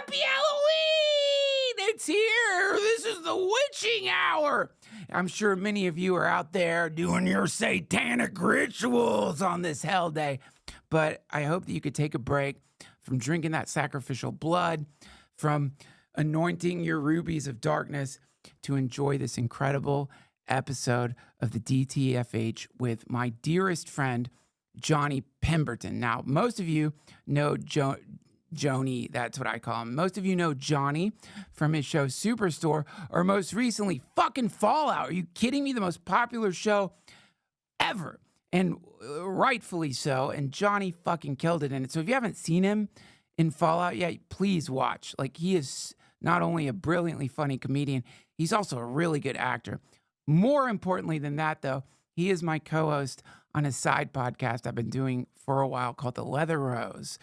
Happy Halloween! It's here! This is the witching hour! I'm sure many of you are out there doing your satanic rituals on this hell day, but I hope that you could take a break from drinking that sacrificial blood, from anointing your rubies of darkness to enjoy this incredible episode of the DTFH with my dearest friend, Johnny Pemberton. Now, most of you know Joni, that's what I call him. Most of you know Johnny from his show Superstore, or most recently, fucking Fallout. Are you kidding me? The most popular show ever, and rightfully so. And Johnny fucking killed it in it. So if you haven't seen him in Fallout yet, please watch. Like, he is not only a brilliantly funny comedian, he's also a really good actor. More importantly than that, though, he is my co-host on a side podcast I've been doing for a while called The Leather Rose.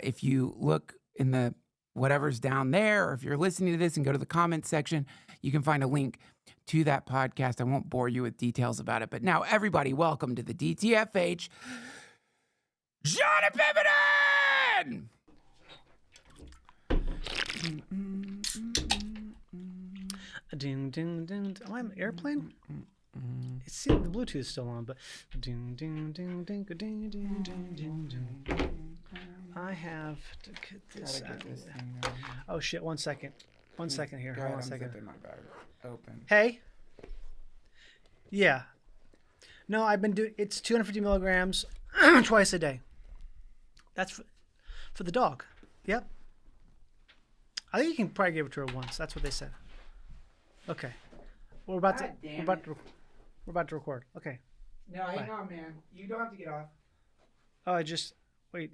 If you look in the whatever's down there, or if you're listening to this and go to the comments section, you can find a link to that podcast. I won't bore you with details about it. But now, everybody, welcome to the DTFH, Johnny Pemberton! Ding, ding, ding. Am I on the airplane? It's the Bluetooth is still on, but ding, ding, ding, ding, ding, ding, ding, ding, ding. I have to get this out. Oh shit! 1 second. 1 second here. Hold on a second. My bag open. Hey. Yeah. No, I've been doing. It's 250 milligrams twice a day. That's for the dog. Yep. I think you can probably give it to her once. That's what they said. Okay. We're about to record. Okay. No, hang on, man. You don't have to get off. Oh, wait.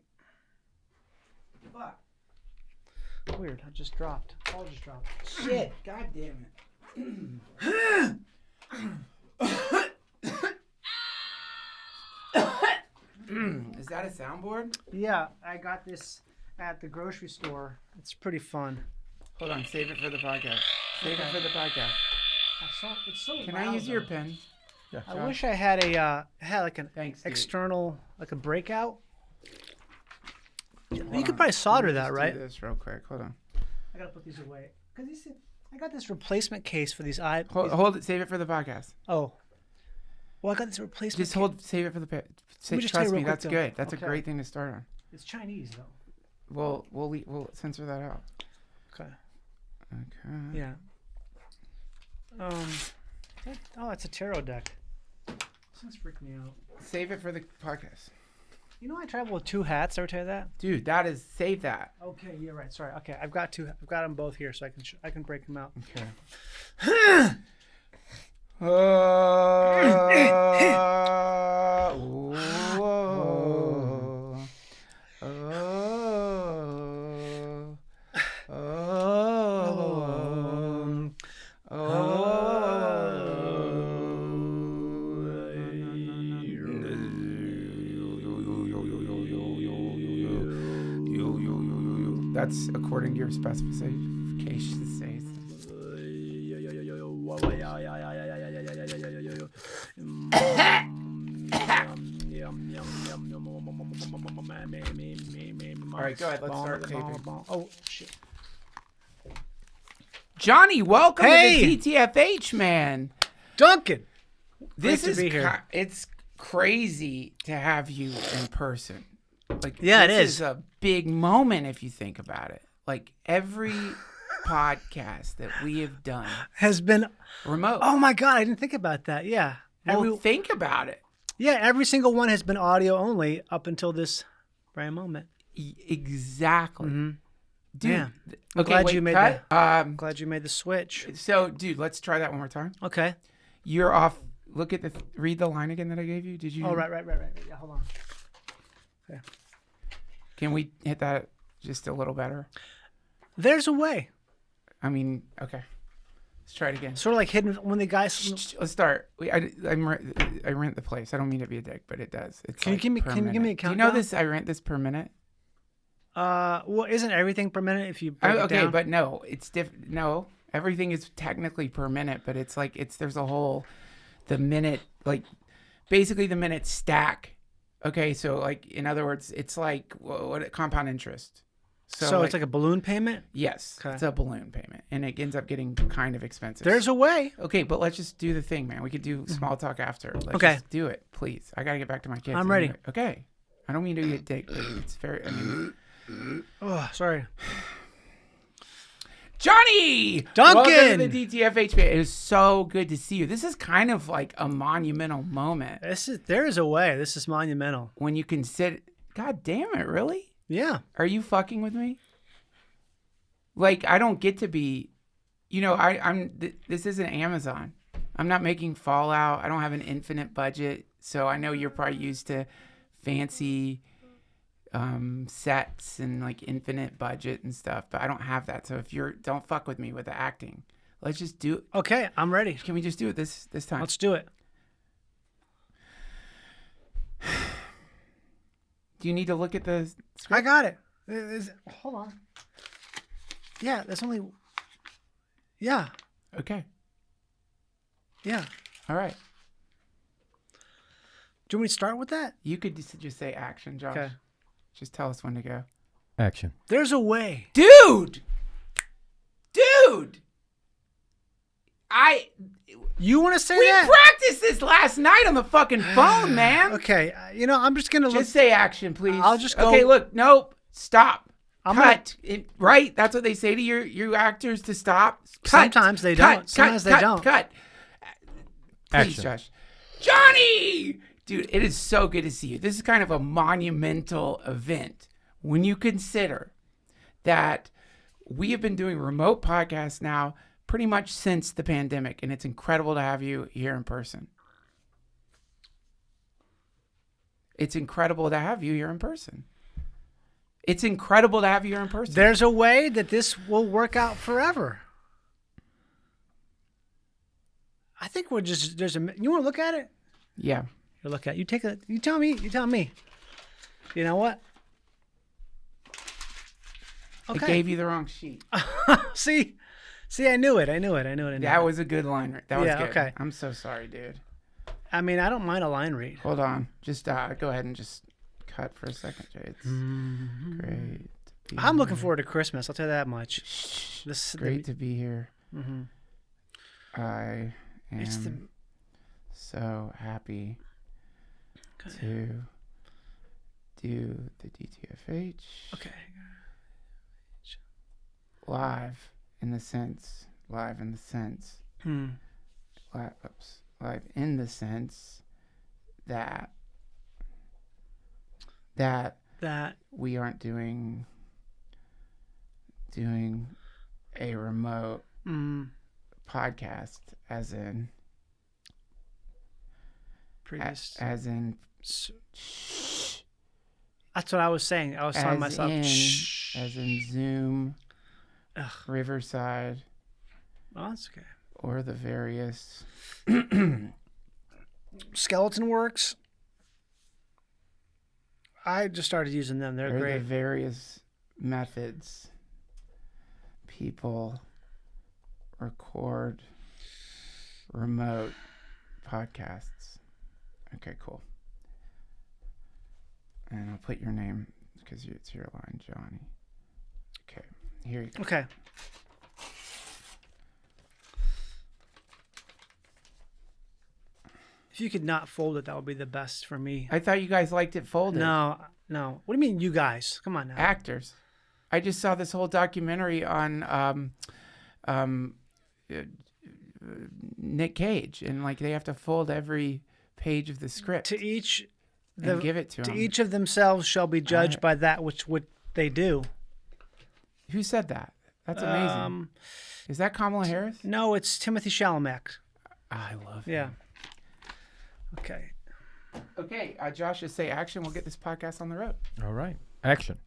Fuck. Weird. I just dropped. All just dropped. Shit. God damn it. Is that a soundboard? Yeah, I got this at the grocery store. It's pretty fun. Hold on. Save it for the podcast. Save it for the podcast. It's so Can loud, I use your though. pen? Yeah. I wish I had an Thanks, dude. external, like a breakout. You could probably solder that, right? Do this real quick. Hold on. I gotta put these away because I got this replacement case for these Hold it. Save it for the podcast. Oh, well, I got this replacement. Save it for the. just Trust tell me, you real that's quick, good. though. That's a great thing to start on. It's Chinese though. We'll censor that out. Okay. Okay. Yeah. It's a tarot deck. This thing's freaking me out. Save it for the podcast. You know I travel with two hats. Ever tell you that? Dude, save that. Okay, yeah, right. Sorry. Okay, I've got them both here, so I can break them out. Okay. That's according to your specifications. All right, go ahead. Let's start taping. Oh, shit. Johnny, welcome to Hey! the DTFH, man. Duncan! This Great to is be here. It's crazy to have you in person. Like, Yeah, this it is. a big moment if you think about it. Like, every podcast that we have done Has been... remote. Oh, my God. I didn't think about that. Yeah. Well, think about it. Yeah, every single one has been audio only up until this very moment. Exactly. Mm-hmm. Dude. Yeah. I'm Okay, glad wait, you made cut. I'm glad you made the switch. So, dude, let's try that one more time. Okay. You're off. Look at read the line again that I gave you. Did you? Oh, right. Yeah, hold on. Okay. Can we hit that just a little better? There's a way. I mean, okay. Let's try it again. Sort of like hidden when the guys... Shh, let's start. I rent the place. I don't mean to be a dick, but it does. It's Can you give me a Do you know countdown? this? I rent this per minute. Well, isn't everything per minute if you break it Okay, down? but no, it's different. No, everything is technically per minute, but it's like there's a whole the minute, like basically the minute stack. Okay, so like in other words, it's like what compound interest. So it's like a balloon payment? Yes, Okay. it's a balloon payment, and it ends up getting kind of expensive. There's a way. Okay, but let's just do the thing, man. We could do small talk after. Let's Okay. just do it, please. I gotta get back to my kids. I'm ready. Okay. I don't mean to get dick, but it's very. I mean, Oh, sorry. Johnny Duncan! Welcome to the DTFH. It is so good to see you. This is kind of like a monumental moment There is a way. This is monumental. when you consider. God damn it! Really? Yeah. Are you fucking with me? Like, I don't get to be, this isn't Amazon. I'm not making Fallout. I don't have an infinite budget. So I know you're probably used to fancy sets and like infinite budget and stuff, but I don't have that. So don't fuck with me with the acting. Let's just do it. Okay, I'm ready. Can we just do it this time? Let's do it. Do you need to look at the script? I got it. Hold on. Yeah, that's only. Yeah. Okay. Yeah. All right. Do you want me to start with that? You could just say action, Josh. Okay. Just tell us when to go. Action. There's a way. Dude! You want to say We that? practiced this last night on the fucking phone, man. Okay. I'm just gonna look. Just say action, please. I'll just go- Okay, look. Nope. Stop. I'm Cut. Right? That's what they say to your actors to stop. Cut. Sometimes they Cut. don't. Sometimes cut, they cut, don't. Cut. Please, Action. Josh. Johnny! Dude, it is so good to see you. This is kind of a monumental event when you consider that we have been doing remote podcasts now pretty much since the pandemic, and it's incredible to have you here in person. It's incredible to have you here in person. It's incredible to have you here in person. There's a way that this will work out forever. I think you want to look at it? Yeah. You look at it. You tell me. You know what? It Okay. gave you the wrong sheet. See, I knew it. That was a good line. That was Yeah, good. okay. I'm so sorry, dude. I mean, I don't mind a line read. Hold on. Just go ahead and just cut for a second, Jay. It's great. To be I'm looking here. forward to Christmas. I'll tell you that much. It's great to be here. Mm-hmm. I am It's the- so happy to do the DTFH Okay. live in the sense live in the sense that we aren't doing a remote podcast as in Previous. as in That's what I was saying. I was telling as myself. in, Shh. as in Zoom, Ugh. Riverside, Well, that's okay. or the various Skeleton Works. I just started using them. They're or great. the various methods people record remote podcasts. Okay, cool. And I'll put your name because it's your line, Johnny. Okay, here you go. Okay. If you could not fold it, that would be the best for me. I thought you guys liked it folded. No. What do you mean, you guys? Come on now. Actors. I just saw this whole documentary on Nick Cage, and like they have to fold every page of the script To each, and give it to to him. each of themselves shall be judged by that which would they do. Who said that? That's amazing. Is that Kamala Harris? No, it's Timothy Chalamet. I love him. Yeah. Okay. Okay, Josh, just say action. We'll get this podcast on the road. All right. Action.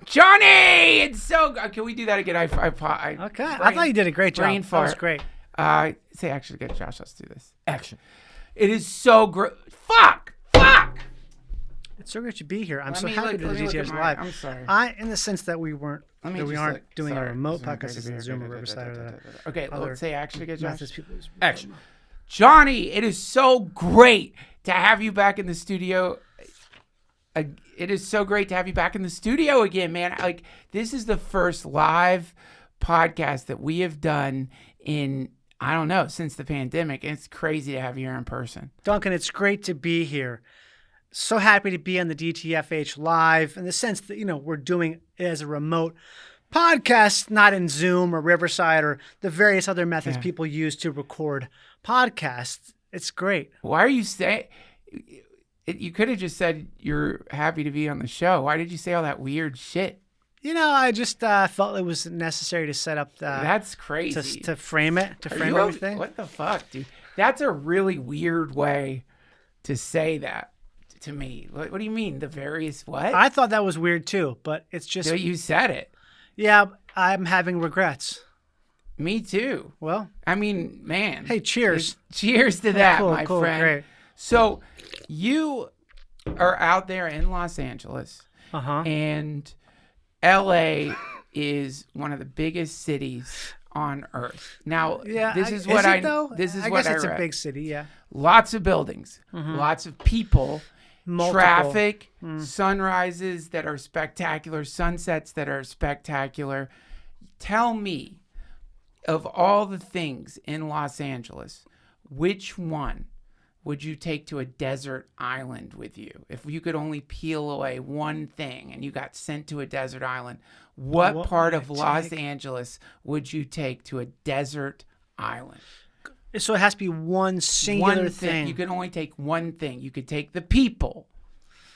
Johnny, it's so good. Can we do that again? Okay. I thought you did a great job. brain That was fart. great. Say action again, Josh. Let's do this. Action. It is so great. Fuck. It's so great to be here. I'm Let so me happy look- to do let me look at DTFH my- live. I'm sorry. In the sense that we Let me we just aren't look. doing Sorry. a remote Zoom, podcast as in Zoom or Riverside or that. Okay, other let's say action again, Josh. methods people use. Action. Johnny, it is so great to have you back in the studio it is so great to have you back in the studio again, man. Like, this is the first live podcast that we have done in, I don't know, since the pandemic. And it's crazy to have you here in person. Duncan, it's great to be here. So happy to be on the DTFH live in the sense that, we're doing it as a remote podcast, not in Zoom or Riverside or the various other methods people use to record podcasts. It's great. Why are you saying... You could have just said you're happy to be on the show. Why did you say all that weird shit? I just felt it was necessary to set up That's crazy. To frame it, frame everything. What the fuck, dude? That's a really weird way to say that to me. What do you mean? The various what? I thought that was weird too, but it's just... So you said it. Yeah, I'm having regrets. Me too. Well, I mean, man. Hey, cheers. Cheers to that, cool, my friend. Great. So you are out there in Los Angeles, and LA is one of the biggest cities on earth. Now, this is what I guess it's a big city, yeah. Lots of buildings, lots of people, multiple. Traffic, sunrises that are spectacular, sunsets that are spectacular. Tell me, of all the things in Los Angeles, which one would you take to a desert island with you? If you could only peel away one thing and you got sent to a desert island, what part of Los Angeles would you take to a desert island? So it has to be one singular thing. You can only take one thing. You could take the people.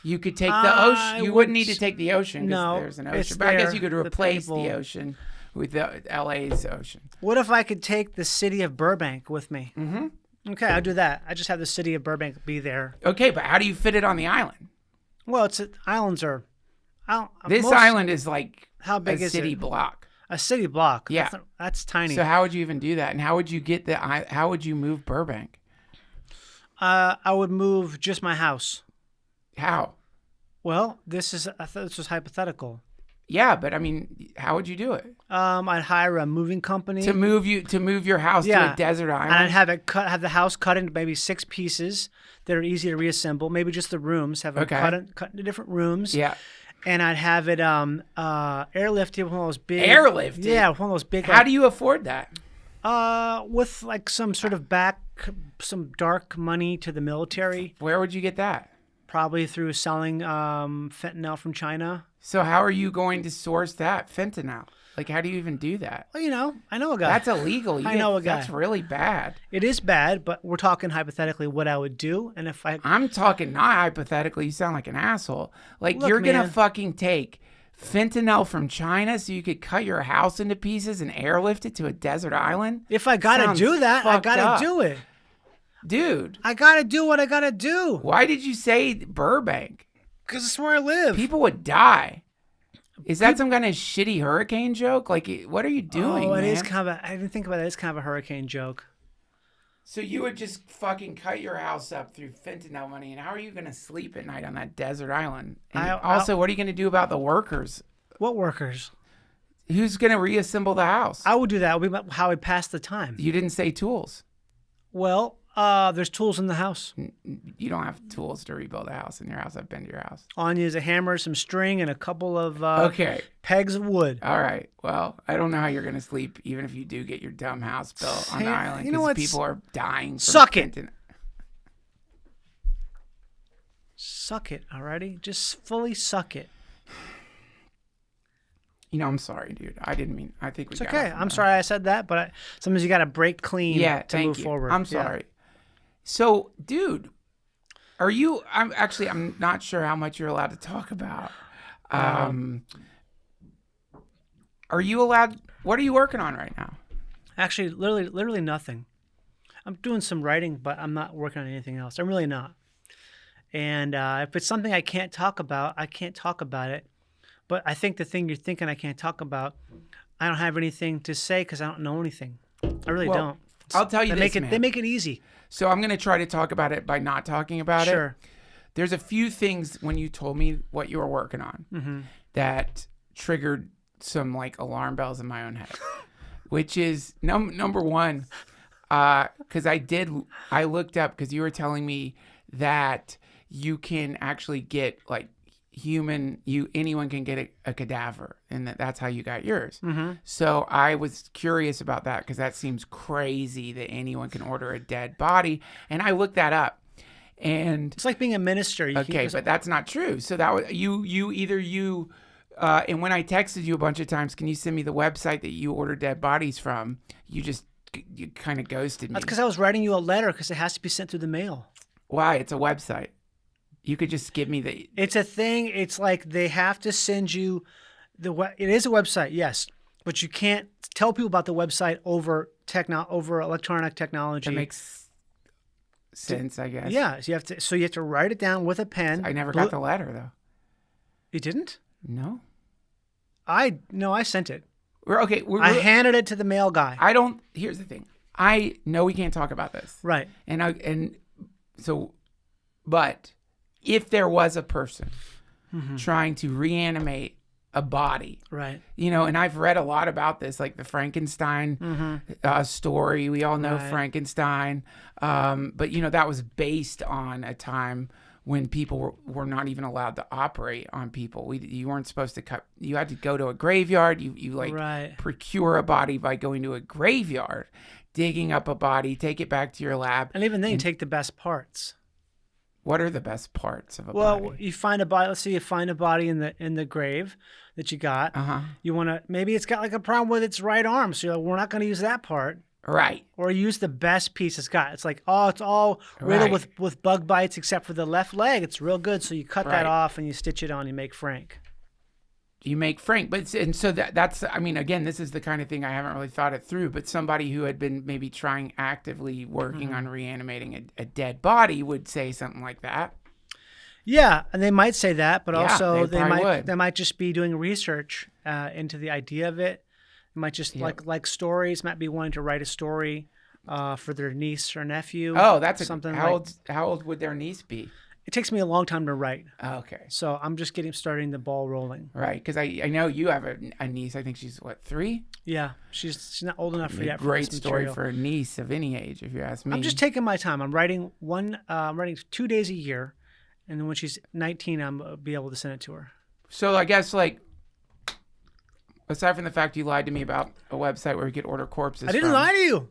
You could take the ocean. You wouldn't need to take the ocean because there's an ocean. But I guess you could replace the ocean with the LA's ocean. What if I could take the city of Burbank with me? Mm-hmm. Okay, I'll do that. I just have the city of Burbank be there. Okay, but how do you fit it on the island? Well, islands are... This island is like how big a city block. A city block? Yeah. That's tiny. So how would you even do that? And how would you how would you move Burbank? I would move just my house. How? Well, I thought this was hypothetical. Yeah, but I mean, how would you do it? I'd hire a moving company to move your house to a desert island. And I'd have the house cut into maybe 6 pieces that are easy to reassemble. Maybe just the rooms, have them cut into different rooms. Yeah. And I'd have it airlifted with one of those big... Airlifted? Yeah, one of those big... How do you afford that? With like some sort of some dark money to the military. Where would you get that? Probably through selling fentanyl from China. So how are you going to source that fentanyl? Like, how do you even do that? Well, I know a guy. That's illegal. I know a guy. That's really bad. It is bad, but we're talking hypothetically what I would do. And if I'm talking not hypothetically. You sound like an asshole. Like, look, you're going to fucking take fentanyl from China so you could cut your house into pieces and airlift it to a desert island? If I got to do that, I got to do it. Dude. I got to do what I got to do. Why did you say Burbank? Because it's where I live. People would die. Is that some kind of shitty hurricane joke? Like, what are you doing, man? It is kind of I didn't think about it. It's kind of a hurricane joke. So you would just fucking cut your house up through fentanyl money, and how are you going to sleep at night on that desert island? And also, what are you going to do about the workers? What workers? Who's going to reassemble the house? I would do that. It would be how I pass the time. You didn't say tools. Well, there's tools in the house. You don't have tools to rebuild a house in your house. I've been to your house. All I need is a hammer, some string, and a couple of pegs of wood. All right. Well, I don't know how you're going to sleep, even if you do get your dumb house built on the island, because people are dying from Suck it. Suck it, alrighty? Just fully suck it. I'm sorry, dude. I didn't mean... I think we got okay. I'm sorry I said that, but sometimes you got to break clean to move forward. I'm sorry. So, dude, are you... I'm not sure how much you're allowed to talk about. Are you allowed... What are you working on right now? Actually, literally nothing. I'm doing some writing, but I'm not working on anything else. I'm really not. And if it's something I can't talk about, I can't talk about it. But I think the thing you're thinking I can't talk about, I don't have anything to say because I don't know anything. I really don't. I'll tell you this, man. They make it easy. So I'm going to try to talk about it by not talking about it. Sure. There's a few things when you told me what you were working on that triggered some like alarm bells in my own head, which is number one, because I looked up because you were telling me that you can actually get like anyone can get a cadaver, and that's how you got yours. Mm-hmm. So I was curious about that because that seems crazy that anyone can order a dead body, and I looked that up. And It's like being a minister. okay, but that's not true. So that was you. And when I texted you a bunch of times, can you send me the website that you order dead bodies from? You kind of ghosted me. That's because I was writing you a letter because it has to be sent through the mail. Why? It's a website. You could just give me the. It's a thing. It's like they have to send you it is a website, yes, but you can't tell people about the website over electronic technology. That makes sense, I guess. Yeah, so you have to write it down with a pen. I never got the letter though. You didn't? No. I sent it. I handed it to the mail guy. Here's the thing. I know we can't talk about this. Right. But if there was a person Mm-hmm. trying to reanimate a body, Right. and I've read a lot about this, like the Frankenstein story. We all know Right. Frankenstein. But that was based on a time when people were not even allowed to operate on people. You weren't supposed to cut. You had to go to a graveyard. You Right. procure a body by going to a graveyard, digging up a body, take it back to your lab. And even then, you take the best parts. What are the best parts of a Well, body? you find a body. Let's say you find a body in the grave that you got. You want to maybe it's got like a problem with its right arm, so you're like, we're not going to use that part. Right. Or use the best piece it's got. It's like, it's all riddled Right. with bug bites except for the left leg. It's real good, so you cut that Right. off and you stitch it on. You make Frank. You make Frank, so that's, I mean, again, this is the kind of thing I haven't really thought it through, but somebody who had been maybe trying actively working on reanimating a dead body would say something like that. Yeah, and they might say that, but Yeah, also they probably would. they might just be doing research into the idea of it. They might just like stories. Might be wanting to write a story for their niece or nephew. Oh, that's something. How old would their niece be? It takes me a long time to write, Okay. so I'm just starting the ball rolling. Right, because I know you have a niece. I think she's, 3? Yeah, she's not old enough for yet. Great for this story material. for a niece of any age, if you ask me. I'm just taking my time. I'm writing I'm writing 2 days a year, and then when she's 19, I'm be able to send it to her. So I guess, aside from the fact you lied to me about a website where you could order corpses I didn't from, lie to you.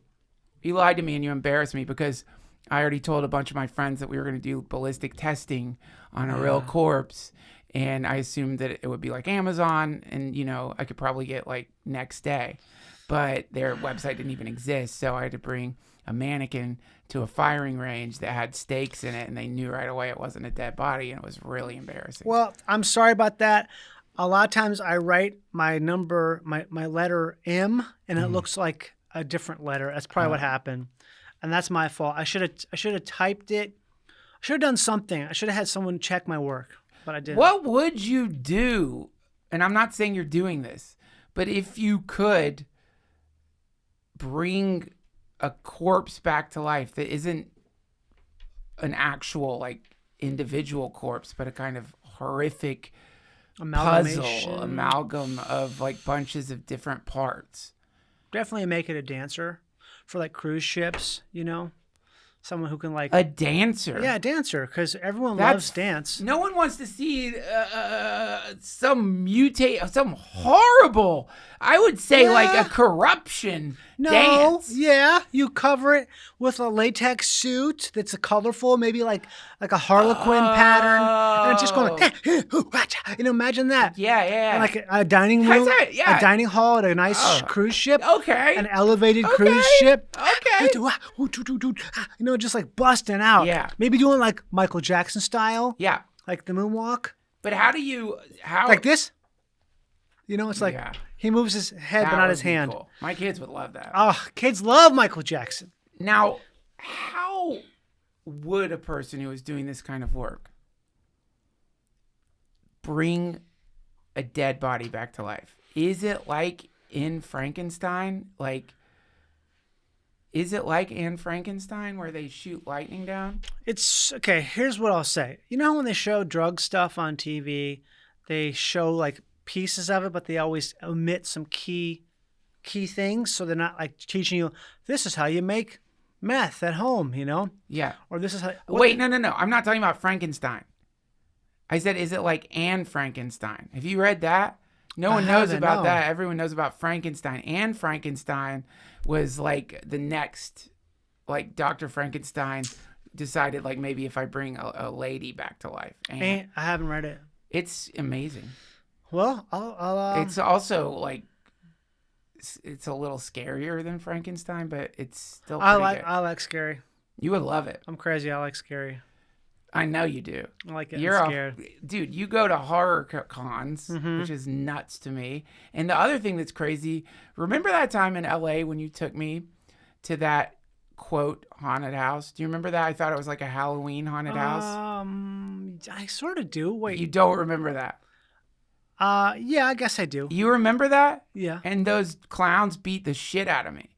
You lied to me and you embarrassed me because I already told a bunch of my friends that we were going to do ballistic testing on a real corpse. And I assumed that it would be like Amazon and, I could probably get next day. But their website didn't even exist. So I had to bring a mannequin to a firing range that had stakes in it. And they knew right away it wasn't a dead body. And it was really embarrassing. Well, I'm sorry about that. A lot of times I write my number, my letter M, and it looks like a different letter. That's probably what happened. And that's my fault. I should have typed it. I should have done something. I should have had someone check my work, but I didn't. What would you do? And I'm not saying you're doing this, but if you could bring a corpse back to life that isn't an actual individual corpse, but a kind of horrific puzzle amalgam of bunches of different parts. Definitely make it a dancer for cruise ships, someone who can a dancer. Yeah, a dancer, because everyone loves dance. No one wants to see some horrible, I would say a corruption dance. Yeah, you cover it with a latex suit that's a colorful, maybe like a Harlequin pattern, and it's just going imagine that. Yeah. And a dining room, Yeah. a dining hall at a nice cruise ship. Okay. An elevated cruise ship. Okay. Just busting out. Yeah. Maybe doing Michael Jackson style. Yeah. Like the moonwalk. But how Like this? It's he moves his head but not his hand. Cool. My kids would love that. Oh, kids love Michael Jackson. Now, how would a person who is doing this kind of work bring a dead body back to life? Is it like in Frankenstein? Is it like in Frankenstein where they shoot lightning down? It's okay. Here's what I'll say. When they show drug stuff on TV, they show pieces of it, but they always omit some key things. So they're not teaching you, this is how you make meth at home, Yeah. Or this is how. Wait, no. I'm not talking about Frankenstein. I said, is it like Anne Frankenstein? Have you read that? No I one knows haven't, about no. that. Everyone knows about Frankenstein. Anne Frankenstein was like the next, like Dr. Frankenstein decided like maybe if I bring a lady back to life. And I haven't read it. it's amazing. Well, I'll It's also like, it's a little scarier than Frankenstein, but it's still pretty good. I like scary. You would love it. I'm crazy. I like scary. I know you do. I like getting You're scared. dude, you go to horror cons, Mm-hmm. which is nuts to me. And the other thing that's crazy, remember that time in LA when you took me to that quote haunted house? Do you remember that? I thought it was like a Halloween haunted house. I sort of do. Wait. You don't remember that? Yeah, I guess I do. You remember that? Yeah. And those clowns beat the shit out of me.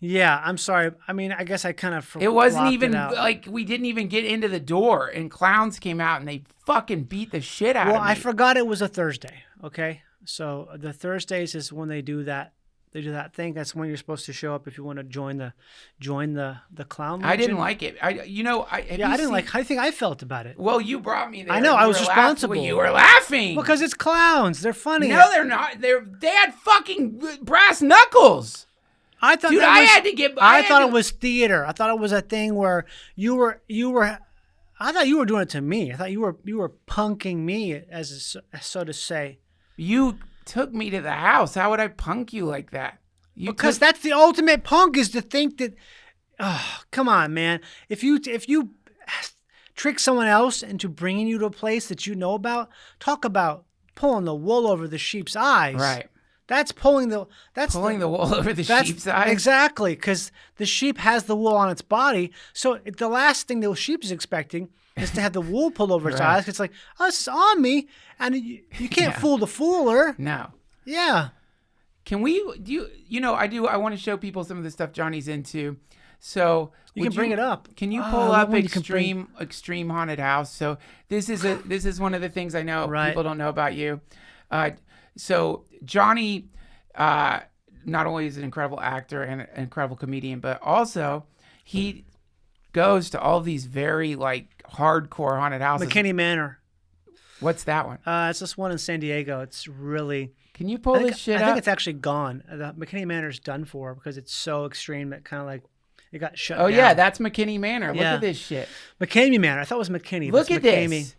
Yeah, I'm sorry. I mean, I guess I kind of It wasn't blocked even it out. like we didn't even get into the door and clowns came out and they fucking beat the shit out Well, of me. I forgot it was a Thursday. Okay, so the Thursdays is when they do that. They do that thing. That's when you're supposed to show up if you want to join the clown. I didn't legion. like it. I didn't like. How do you think I felt about it? Well, you brought me there. I know, and I you was were responsible. You were laughing Because it's clowns. They're funny. no, they're not. They had fucking brass knuckles. I thought. Dude, that I was, had to get. I had thought to- it was theater. I thought it was a thing where you were. I thought you were doing it to me. I thought you were punking me, as so to say. You took me to the house. How would I punk you like that? Because that's the ultimate punk, is to think that. Oh, come on, man! If you trick someone else into bringing you to a place that you know about, talk about pulling the wool over the sheep's eyes. right. That's pulling the wool over the sheep's eyes. Exactly, because the sheep has the wool on its body. So the last thing the sheep is expecting is to have the wool pulled over its Right. eyes. It's like, oh, this is on me, and you can't Yeah. fool the fooler. No. Yeah. Can we? Do you know? I do. I want to show people some of the stuff Johnny's into. So You would can bring it up. Can you Oh, pull I love up when you can bring- extreme haunted house? So this is one of the things I know Right. people don't know about you. So Johnny, not only is an incredible actor and an incredible comedian, but also he goes to all these very like hardcore haunted houses. McKinney Manor. What's that one? It's this one in San Diego. It's really. Can you pull this shit I up? think it's actually gone. The McKinney Manor's done for because it's so extreme that kind of like it got shut down. Oh yeah, that's McKinney Manor. Look Yeah. at this shit. McKamey Manor. I thought it was McKinney. but Look it's at McKamey. this.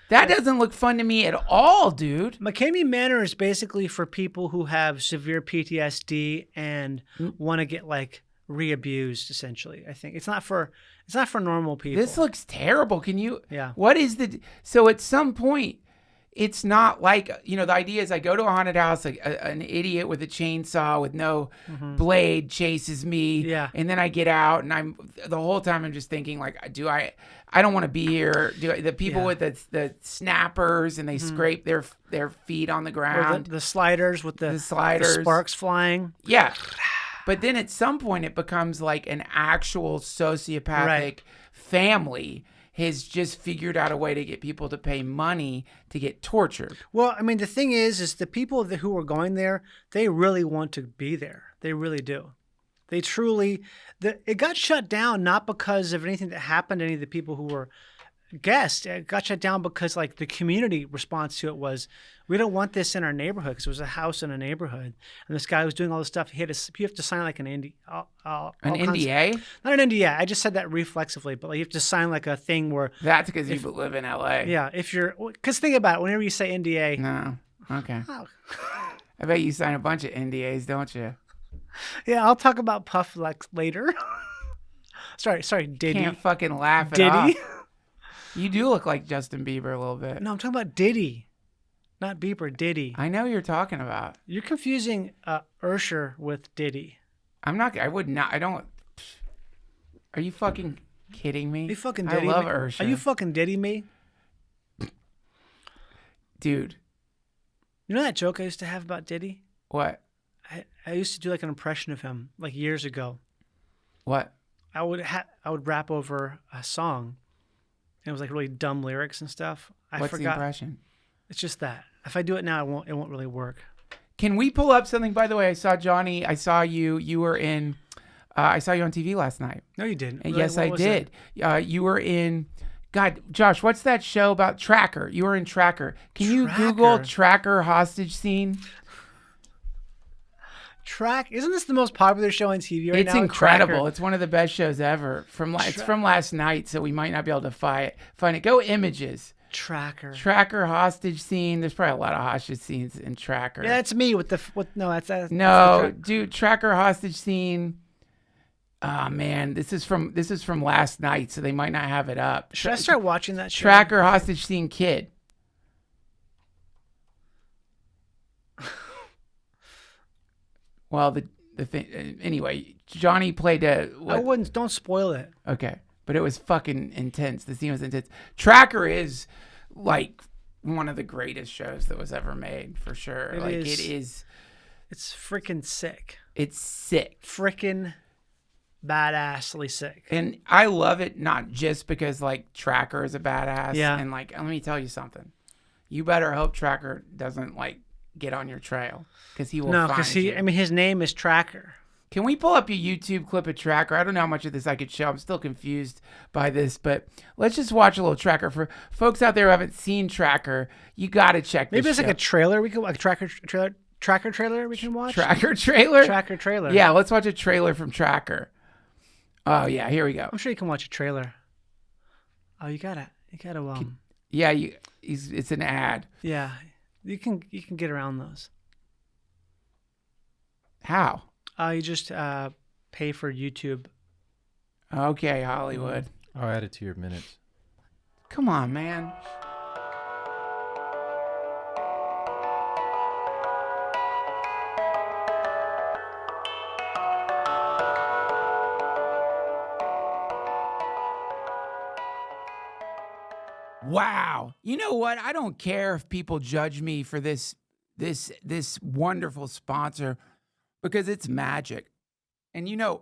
That doesn't look fun to me at all, dude. McKamey Manor is basically for people who have severe PTSD and want to get like re-abused. Essentially, I think it's not for normal people. This looks terrible. Can you? Yeah. What is so at some point, it's not like, the idea is I go to a haunted house, like an idiot with a chainsaw with no blade chases me. Yeah. And then I get out and the whole time I'm just thinking like, I don't want to be here. The people with the snappers and they scrape their feet on the Or ground. the sliders with the sliders. sparks flying. Yeah. But then at some point it becomes like an actual sociopathic Right. family has just figured out a way to get people to pay money to get tortured. Well, I mean, the thing is the people who are going there, they really want to be there. They really do. They truly. It got shut down not because of anything that happened to any of the people who were guests. It got shut down because like the community response to it was, we don't want this in our neighborhood, because it was a house in a neighborhood, and this guy was doing all this stuff. You have to sign like an NDA. An NDA? Not an NDA. I just said that reflexively, but like you have to sign like a thing where. That's because you live in LA. Yeah, because think about it. Whenever you say NDA. No. Okay. Oh. I bet you sign a bunch of NDAs, don't you? Yeah, I'll talk about Puff Lex later. sorry, Diddy. Can't fucking laugh it Diddy? off. You do look like Justin Bieber a little bit. No, I'm talking about Diddy, not Bieber. Diddy. I know you're talking about. You're confusing Ursher with Diddy. I would not. I don't. Are you fucking kidding me? Are you fucking I Diddy? love me? Ursher. Are you fucking Diddy me? Dude, You know that joke I used to have about Diddy? what? I used to do like an impression of him like years ago. What? I would rap over a song. And it was like really dumb lyrics and stuff. I What's the forgot. impression? It's just that. If I do it now, it won't really work. Can we pull up something? By the way, I saw Johnny. I saw you. You were in. I saw you on TV last night. No, you didn't. And Really? yes, What I was did. You were in God, Josh, what's that show about? Tracker. You were in Tracker. Can you Google Tracker hostage scene? Isn't this the most popular show on TV right now? It's incredible. Tracker. It's one of the best shows ever. It's from last night, so we might not be able to find it. Go images. Tracker hostage scene. There's probably a lot of hostage scenes in Tracker. Yeah, that's me with that's no, dude. Tracker hostage scene. Oh man, this is from last night, so they might not have it up. Should I start watching that show? Tracker hostage scene kid. Well, the thing anyway. Johnny played a. Don't spoil it. Okay, but it was fucking intense. The scene was intense. Tracker is like one of the greatest shows that was ever made, for sure. It is. It's freaking sick. It's sick. Freaking badassly sick. And I love it not just because like Tracker is a badass. Yeah. And like, let me tell you something. You better hope Tracker doesn't like get on your trail because he will. No, because I mean, his name is Tracker. Can we pull up your YouTube clip of Tracker? I don't know how much of this I could show. I'm still confused by this, but let's just watch a little Tracker. For folks out there who haven't seen Tracker, you got to check this Maybe it's show. Like a trailer we could, like Tracker trailer we can watch? Tracker trailer? Tracker trailer. Yeah, let's watch a trailer from Tracker. Oh, yeah, here we go. I'm sure you can watch a trailer. Oh, you gotta. Yeah, it's an ad. Yeah, you can get around those. How? You just pay for YouTube. Okay, Hollywood. I'll add it to your minutes. Come on, man. Wow. You know what? I don't care if people judge me for this wonderful sponsor because it's magic. And you know,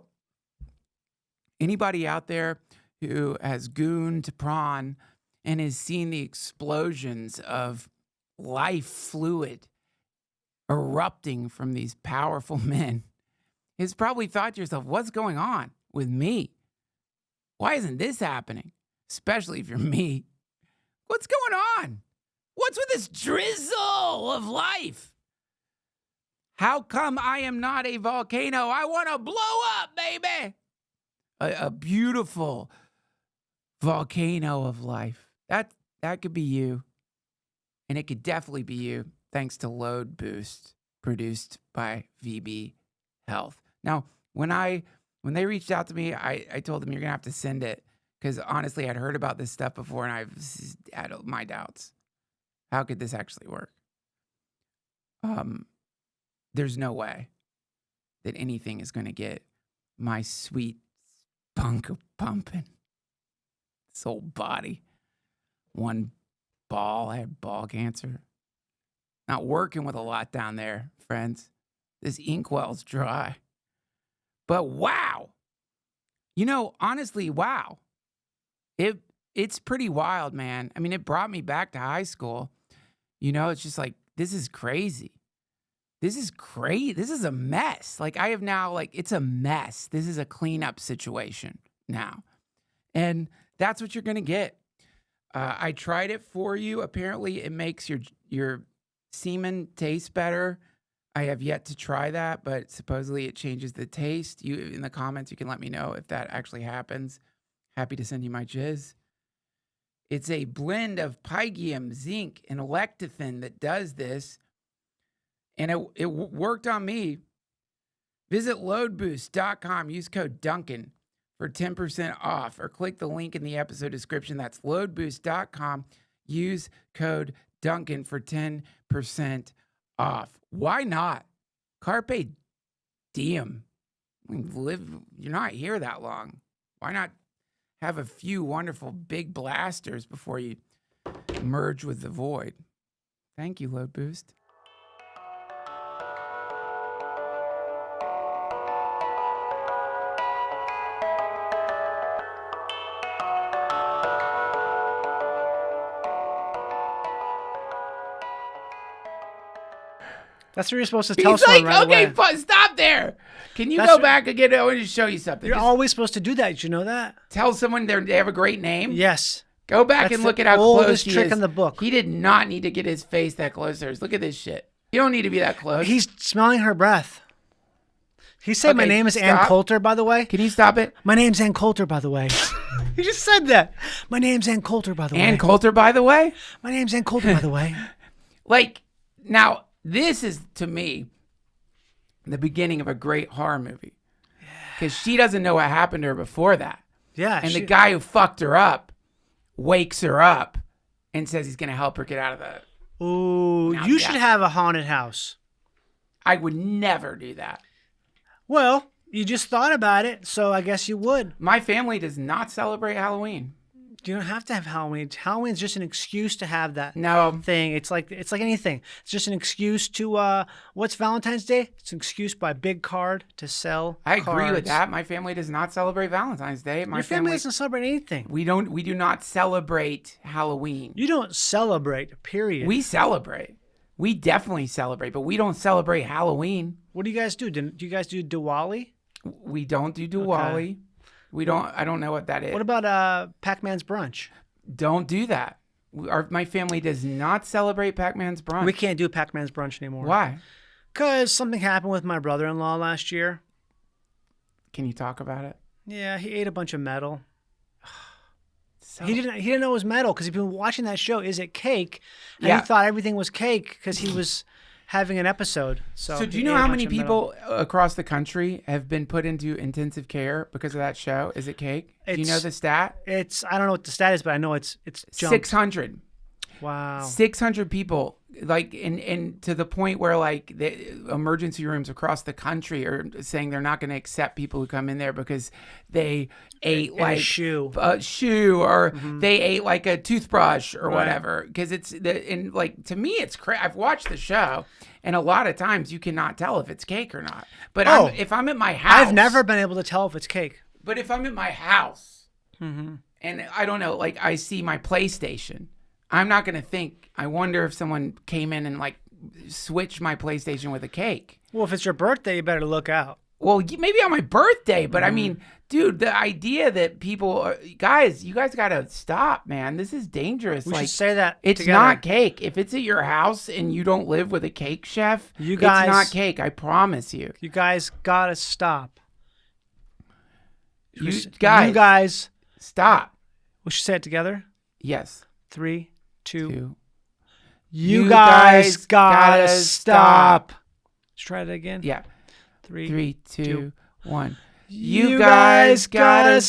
anybody out there who has gooned to prawn and has seen the explosions of life fluid erupting from these powerful men has probably thought to yourself, what's going on with me? Why isn't this happening? Especially if you're me. What's going on? What's with this drizzle of life? How come I am not a volcano? I want to blow up, baby. A beautiful volcano of life. That could be you. And it could definitely be you, thanks to Load Boost, produced by VB Health. Now, when they reached out to me, I told them you're going to have to send it. Because honestly, I'd heard about this stuff before and I've had my doubts. How could this actually work? There's no way that anything is going to get my sweet spunk pumping. This whole body. One ball. I had ball cancer. Not working with a lot down there, friends. This inkwell's dry. But wow. You know, honestly, wow. It's pretty wild, man. I mean, it brought me back to high school. You know, it's just like, this is crazy. This is crazy. This is a mess. Like, I have now, like, it's a mess. This is a cleanup situation now. And that's what you're going to get. I tried it for you. Apparently, it makes your semen taste better. I have yet to try that, but supposedly it changes the taste. You in the comments, you can let me know if that actually happens. Happy to send you my jizz. It's a blend of pygium, zinc, and lecithin that does this. And it worked on me. Visit loadboost.com. Use code Duncan for 10% off. Or click the link in the episode description. That's loadboost.com. Use code Duncan for 10% off. Why not? Carpe diem. You're not here that long. Why not have a few wonderful big blasters before you merge with the void? Thank you, Load Boost. That's what you're supposed to tell someone right away. Okay, stop there. Can you go back again? I want to show you something. You're always supposed to do that. Did you know that? Tell someone they have a great name? Yes. Go back That's and the look at how oldest close he trick is. in the book. He did not need to get his face that close to hers. Look at this shit. You don't need to be that close. He's smelling her breath. He said, "My Okay, name is Ann stop. Coulter, by the way." Can you stop it? My name's Ann Coulter, by the way. He just said that. My name's Ann Coulter, by the way. Ann Coulter, by the way. My name's Ann Coulter, by the way. Like, now, this is, to me, the beginning of a great horror movie. Because she doesn't know what happened to her before that. Yeah. And the guy who fucked her up wakes her up and says he's going to help her get out of the... Ooh, Now you that- should have a haunted house. I would never do that. Well, you just thought about it, so I guess you would. My family does not celebrate Halloween. You don't have to have Halloween. Halloween's just an excuse to have that No. thing. It's like anything. It's just an excuse to what's Valentine's Day? It's an excuse by Big Card to sell. I agree with cards. that. My family does not celebrate Valentine's Day. My Your family doesn't celebrate anything. We do not celebrate Halloween. You don't celebrate, period. We celebrate. We definitely celebrate, but we don't celebrate Halloween. What do you guys do? Do you guys do Diwali? We don't do Diwali. We don't. I don't know what that is. What about Pac-Man's brunch? Don't do that. My family does not celebrate Pac-Man's brunch. We can't do Pac-Man's brunch anymore. Why? Because something happened with my brother-in-law last year. Can you talk about it? Yeah, he ate a bunch of metal. So, He didn't know it was metal because he'd been watching that show, Is It Cake? And Yeah. he thought everything was cake because he was having an episode. So do you he know ate a how bunch many of metal. people across the country have been put into intensive care because of that show? Is it cake? Do you know It's- the stat? I don't know what the stat is, but I know it's jumped. 600. Wow. 600 people, like, and to the point where, like, the emergency rooms across the country are saying they're not going to accept people who come in there because they ate a like shoe. a shoe, or they ate like a toothbrush or Right. whatever. Because and like, to me, it's crazy. I've watched the show, and a lot of times you cannot tell if it's cake or not. But if I'm at my house, I've never been able to tell if it's cake. But if I'm at my house, and I don't know, like, I see my PlayStation, I'm not going to think, I wonder if someone came in and, like, switched my PlayStation with a cake. Well, if it's your birthday, you better look out. Well, maybe on my birthday, but I mean, dude, the idea that people, you guys got to stop, man. This is dangerous. We like, should say that it's together. not cake. If it's at your house and you don't live with a cake chef, You guys- it's not cake. I promise you. You guys gotta stop. You You guys, guys. stop. We should say it together. Yes. 3, 2. Two. You guys gotta stop. Let's try it again. Yeah. 3. 3, 2, 1. You guys gotta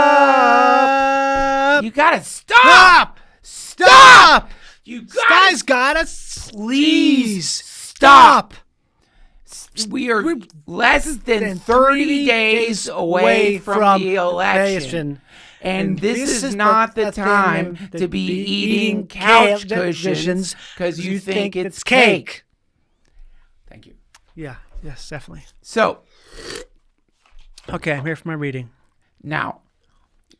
stop. You gotta stop. Stop. Stop. You Guys guys, gotta please stop. We are less than 30 days away from the election. And this is not the time to be eating couch cushions because you think it's cake. Thank you. Yeah, yes, definitely. So Okay, I'm here for my reading. now,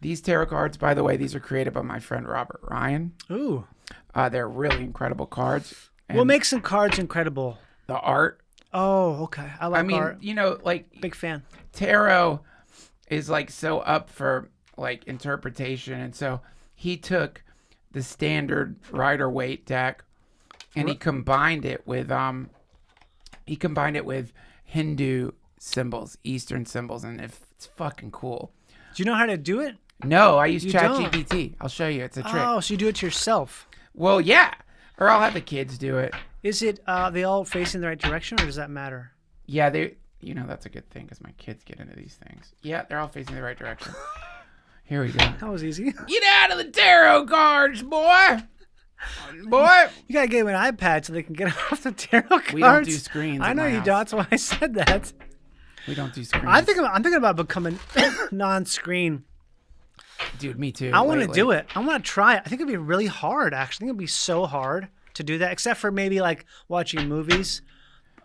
these tarot cards, by the way, these are created by my friend Robert Ryan. Ooh. They're really incredible cards. And What makes some cards incredible? the art? Oh, okay. I like I mean, art. you know, like, Big fan. tarot is like so up for like interpretation, and so he took the standard Rider-Waite deck and he combined it with Hindu symbols, Eastern symbols, and it's fucking cool. Do you know how to do it? No, I use You don't. ChatGPT. I'll show you. It's a trick. Oh, so you do it yourself. Well, yeah, or I'll have the kids do it. Is it they all facing the right direction, or does that matter? Yeah, that's a good thing because my kids get into these things. Yeah, they're all facing the right direction. Here we go. That was easy. Get out of the tarot cards, boy. Boy. You gotta get them an iPad so they can get off the tarot cards. We don't do screens I at know my you house. don't. That's why I said that. We don't do screens. I'm thinking about becoming non-screen. Dude, me too. I want to lately. do it. I want to try it. I think it'd be really hard. Actually, I think it'd be so hard to do that. Except for maybe like watching movies.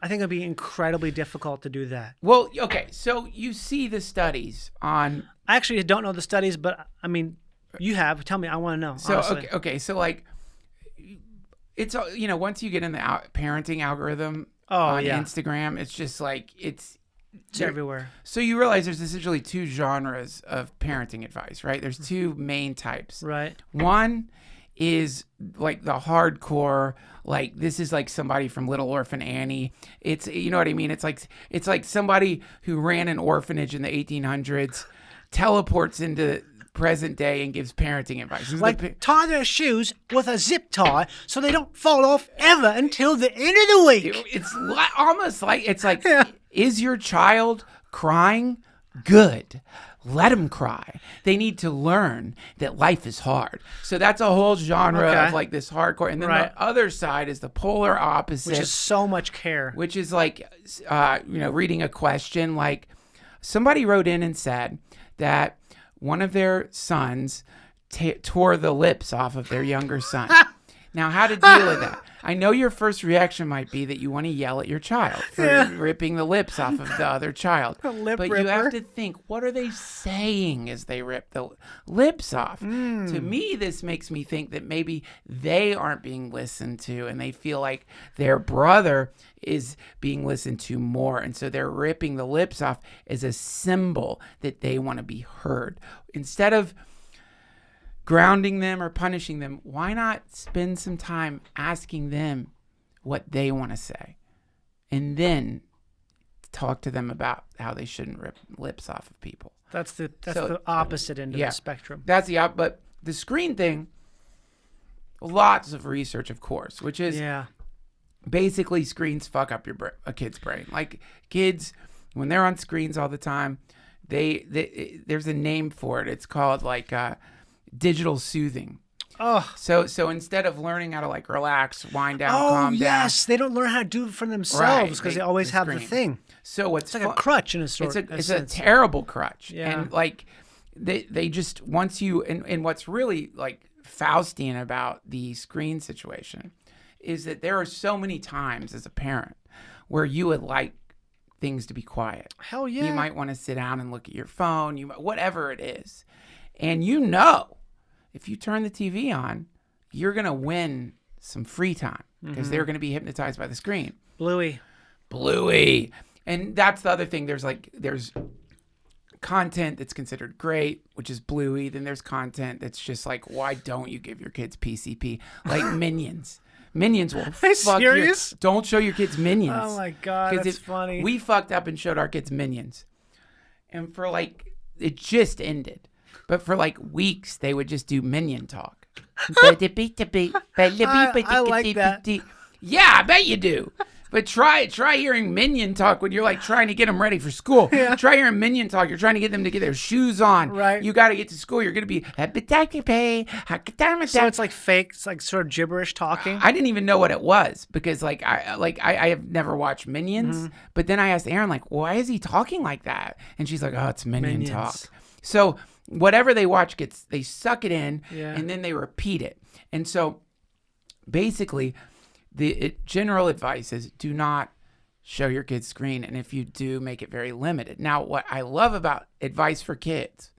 I think it'd be incredibly difficult to do that. Well, okay, so you see the studies on. I actually don't know the studies, but I mean, you have. Tell me. I want to know. So honestly. okay, so like, it's once you get in the parenting algorithm Oh, on yeah. Instagram, it's just like It's everywhere. So you realize there's essentially two genres of parenting advice, right? There's two main types. Right. One is like the hardcore, like this is like somebody from Little Orphan Annie. It's, you know what I mean? It's like somebody who ran an orphanage in the 1800s teleports into present day and gives parenting advice. Like tie their shoes with a zip tie so they don't fall off ever until the end of the week. It's almost like, it's like, is your child crying? Good. Let them cry. They need to learn that life is hard. So that's a whole genre of like this hardcore. And then the other side is the polar opposite. Which is so much care. Which is like, reading a question. Like somebody wrote in and said that one of their sons tore the lips off of their younger son. Now, how to deal with that? I know your first reaction might be that you want to yell at your child for ripping the lips off of the other child. But you have to think, what are they saying as they rip the lips off? To me, this makes me think that maybe they aren't being listened to and they feel like their brother is being listened to more. And so they're ripping the lips off as a symbol that they want to be heard. Instead of grounding them or punishing them, why not spend some time asking them what they want to say and then talk to them about how they shouldn't rip lips off of people? That's the opposite end of the spectrum. That's but the screen thing, lots of research, of course, which is basically screens fuck up a kid's brain. Like kids, when they're on screens all the time, there's a name for it. It's called like digital soothing. Oh. So instead of learning how to like relax, wind down, calm down. Yes, they don't learn how to do it for themselves because they always have the thing. So it's like a crutch in a sort. It's a terrible crutch. Yeah. And like they just once you and what's really like Faustian about the screen situation is that there are so many times as a parent where you would like things to be quiet. Hell yeah. You might want to sit down and look at your phone, whatever it is. And if you turn the TV on, you're going to win some free time because they're going to be hypnotized by the screen. Bluey. And that's the other thing. There's content that's considered great, which is Bluey. Then there's content that's just like, why don't you give your kids PCP? Like Minions. Minions will fuck serious? Don't show your kids Minions. Oh my God, that's funny. We fucked up and showed our kids Minions. And for like, it just ended. But for like weeks, they would just do Minion talk. I like that. Yeah, I bet you do. But try hearing Minion talk when you're like trying to get them ready for school. Yeah. Try hearing Minion talk. You're trying to get them to get their shoes on. Right. You got to get to school. You're going to be. So it's like fake. It's like sort of gibberish talking. I didn't even know what it was because I have never watched Minions. But then I asked Erin like, why is he talking like that? And she's like, oh, it's Minion talk. So whatever they watch they suck it in and then they repeat it. And so basically the general advice is do not show your kids screen. And if you do, make it very limited. Now, what I love about advice for kids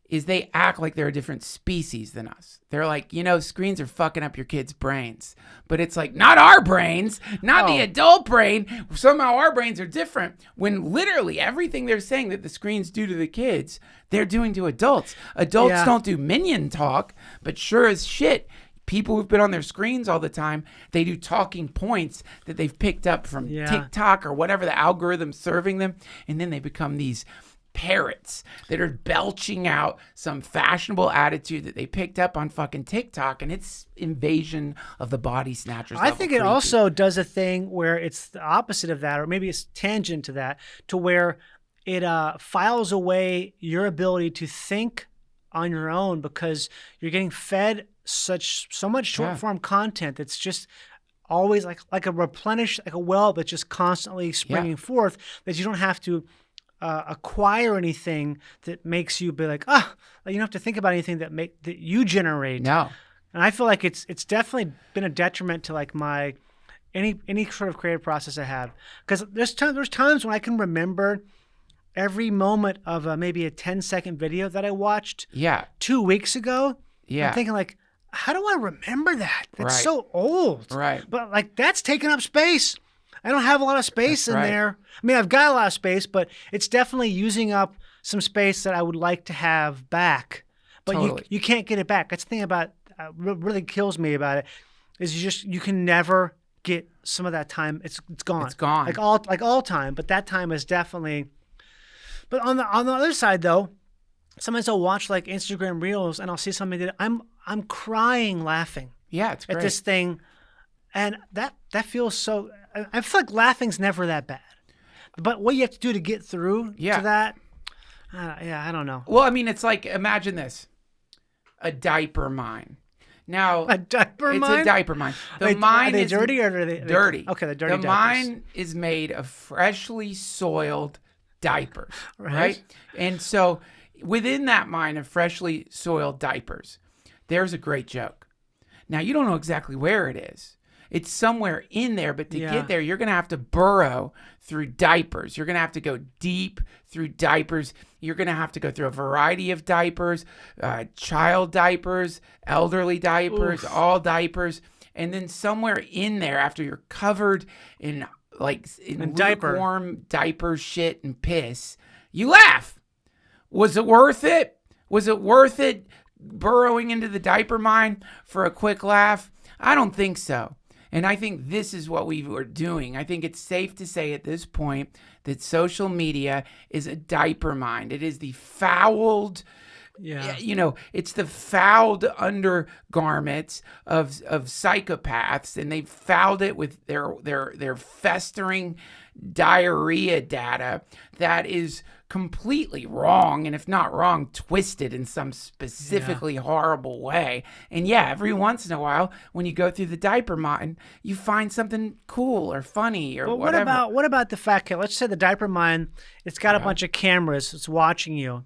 is they act like they're a different species than us. They're like, screens are fucking up your kids' brains. But it's like, not our brains, not the adult brain. Somehow our brains are different. When literally everything they're saying that the screens do to the kids, they're doing to adults. Adults don't do Minion talk, but sure as shit, people who've been on their screens all the time, they do talking points that they've picked up from TikTok or whatever the algorithm's serving them. And then they become these parrots that are belching out some fashionable attitude that they picked up on fucking TikTok, and it's invasion of the body snatchers. I think it also does a thing where it's the opposite of that, or maybe it's tangent to that, to where it files away your ability to think on your own because you're getting fed so much short form content that's just always like a replenish, like a well that's just constantly springing forth, that you don't have to acquire anything that makes you be like, you don't have to think about anything that you generate. No. And I feel like it's definitely been a detriment to like my any sort of creative process I have, because there's times when I can remember every moment of maybe a 10-second video that I watched 2 weeks ago. Yeah. I'm thinking like, how do I remember that? That's so old. Right. But like that's taking up space. I don't have a lot of space in right. there. I mean, I've got a lot of space, but it's definitely using up some space that I would like to have back. But Totally. you can't get it back. That's the thing about really kills me about it is you can never get some of that time. It's gone. It's gone. Like all time, but that time is definitely. But on the other side though, sometimes I'll watch like Instagram Reels and I'll see something that I'm crying laughing Yeah, it's great. at this thing, and that feels so. I feel like laughing's never that bad, but what you have to do to get through to that, I don't know. Well, I mean, it's like, imagine this. A diaper mine. Now, A diaper it's mine? a diaper mine. The Wait, mine are they is dirty or are they dirty. Okay, the dirty The diapers. mine is made of freshly soiled diapers, Right. right? And so within that mine of freshly soiled diapers, there's a great joke. Now, you don't know exactly where it is. It's somewhere in there, but to get there, you're going to have to burrow through diapers. You're going to have to go deep through diapers. You're going to have to go through a variety of diapers, child diapers, elderly diapers, all diapers. And then somewhere in there, after you're covered in lukewarm diaper shit and piss, you laugh. Was it worth it? Was it worth it burrowing into the diaper mine for a quick laugh? I don't think so. And I think this is what we were doing. I think it's safe to say at this point that social media is a diaper mine. It is the fouled, it's the fouled undergarments of psychopaths, and they fouled it with their festering diarrhea data that is completely wrong, and if not wrong, twisted in some specifically horrible way. And every once in a while, when you go through the diaper mine, you find something cool or funny or whatever. What about the fact that, let's say the diaper mine, it's got a bunch of cameras, it's watching you,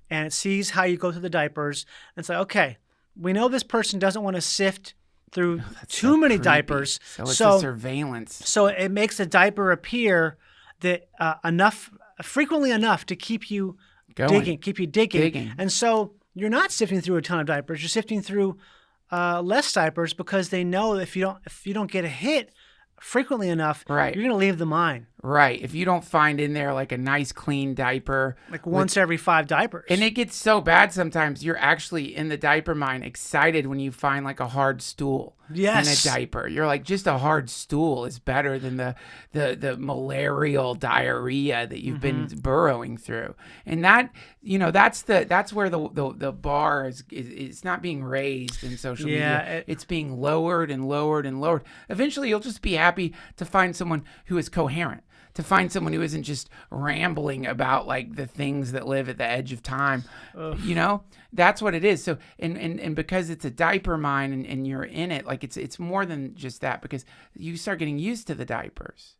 and it sees how you go through the diapers, and it's like, okay, we know this person doesn't want to sift through too many creepy. diapers, So it's a surveillance. so it makes the diaper appear that frequently enough to keep you digging. And so you're not sifting through a ton of diapers. You're sifting through less diapers because they know if you don't get a hit frequently enough, right, you're going to leave the mine. Right. If you don't find in there like a nice clean diaper. Like once every 5 diapers. And it gets so bad sometimes you're actually in the diaper mine excited when you find like a hard stool in a diaper. You're like, just a hard stool is better than the malarial diarrhea that you've been burrowing through. And that, that's where the bar is. It's not being raised in social media. It's being lowered and lowered and lowered. Eventually you'll just be happy to find someone who is coherent. To find someone who isn't just rambling about like the things that live at the edge of time. That's what it is. So and because it's a diaper mine and you're in it, like it's more than just that, because you start getting used to the diapers.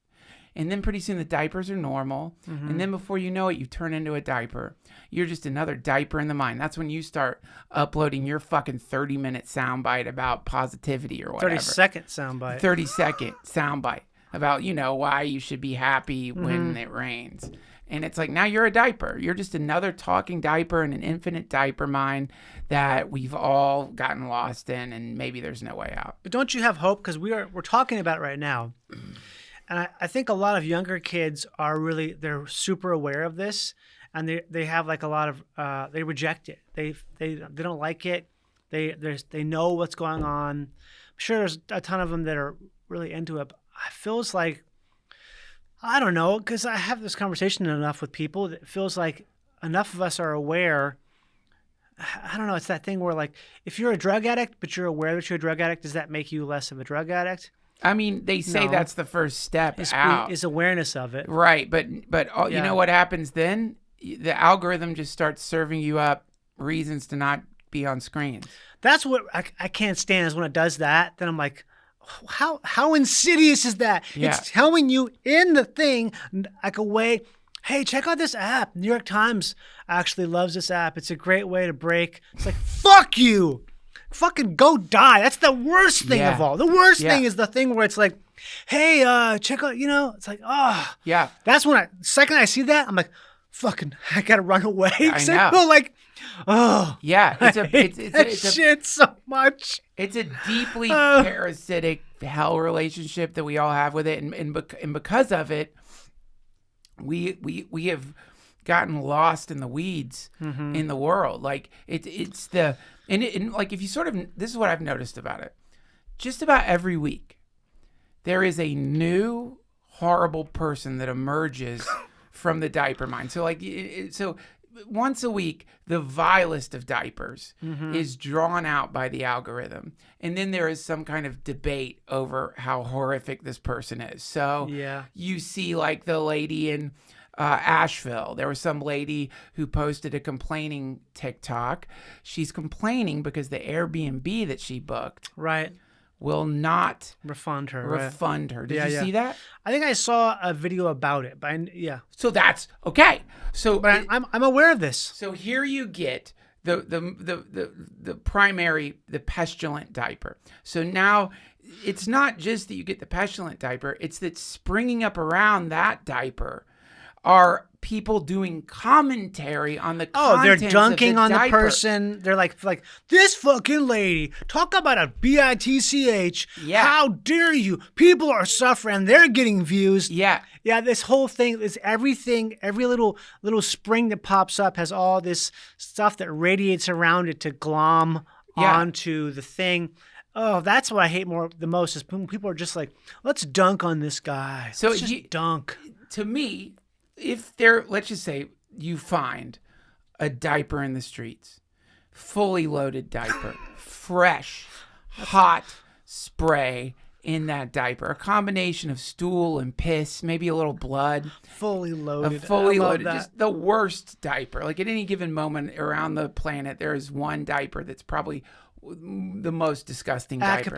And then pretty soon the diapers are normal. And then before you know it, you turn into a diaper. You're just another diaper in the mine. That's when you start uploading your fucking 30-minute soundbite about positivity or whatever. 30-second soundbite. 30-second soundbite about, why you should be happy when it rains. And it's like, now you're a diaper. You're just another talking diaper in an infinite diaper mine that we've all gotten lost in, and maybe there's no way out. But don't you have hope? Because we're talking about it right now. And I think a lot of younger kids they're super aware of this, and they have like a lot of, they reject it. They don't like it. They know what's going on. I'm sure there's a ton of them that are really into it. But it feels like, I don't know, because I have this conversation enough with people that it feels like enough of us are aware. I don't know. It's that thing where, like, if you're a drug addict, but you're aware that you're a drug addict, does that make you less of a drug addict? I mean, they say that's the first step out. Is awareness of it. Right. But you know what happens then? The algorithm just starts serving you up reasons to not be on screens. That's what I can't stand, is when it does that. Then I'm like, how insidious is that? Yeah. It's telling you in the thing, like a way, hey, check out this app. New York Times actually loves this app. It's a great way to break. It's like, fuck you. Fucking go die. That's the worst thing of all. The worst thing is the thing where it's like, hey, check out, it's like, oh. Yeah. That's when second I see that, I'm like, fucking, I gotta run away. I know. I feel like, oh. Yeah. It's shit so much. It's a deeply parasitic hell relationship that we all have with it, and because of it, we have gotten lost in the weeds in the world. Like it's the and like if you sort of, this is what I've noticed about it. Just about every week, there is a new horrible person that emerges from the diaper mine. So like so once a week, the vilest of diapers is drawn out by the algorithm. And then there is some kind of debate over how horrific this person is. So you see like the lady in Asheville. There was some lady who posted a complaining TikTok. She's complaining because the Airbnb that she booked will not refund her. Did you see that? I think I saw a video about it, but So that's okay. So but I'm aware of this. So here you get the primary, the pestilent diaper. So now it's not just that you get the pestilent diaper, it's that springing up around that diaper are people doing commentary on the contents they're dunking of on diaper. the person. They're like this fucking lady. Talk about a bitch. Yeah. How dare you? People are suffering. They're getting views. Yeah. Yeah, this whole thing is everything. Every little spring that pops up has all this stuff that radiates around it to glom onto the thing. Oh, that's what I hate the most is when people are just like, let's dunk on this guy. So let's just dunk. To me, if let's just say you find a diaper in the streets, fully loaded diaper, fresh, hot spray in that diaper, a combination of stool and piss, maybe a little blood, fully loaded, just the worst diaper. Like at any given moment around the planet, there is one diaper that's probably the most disgusting diaper.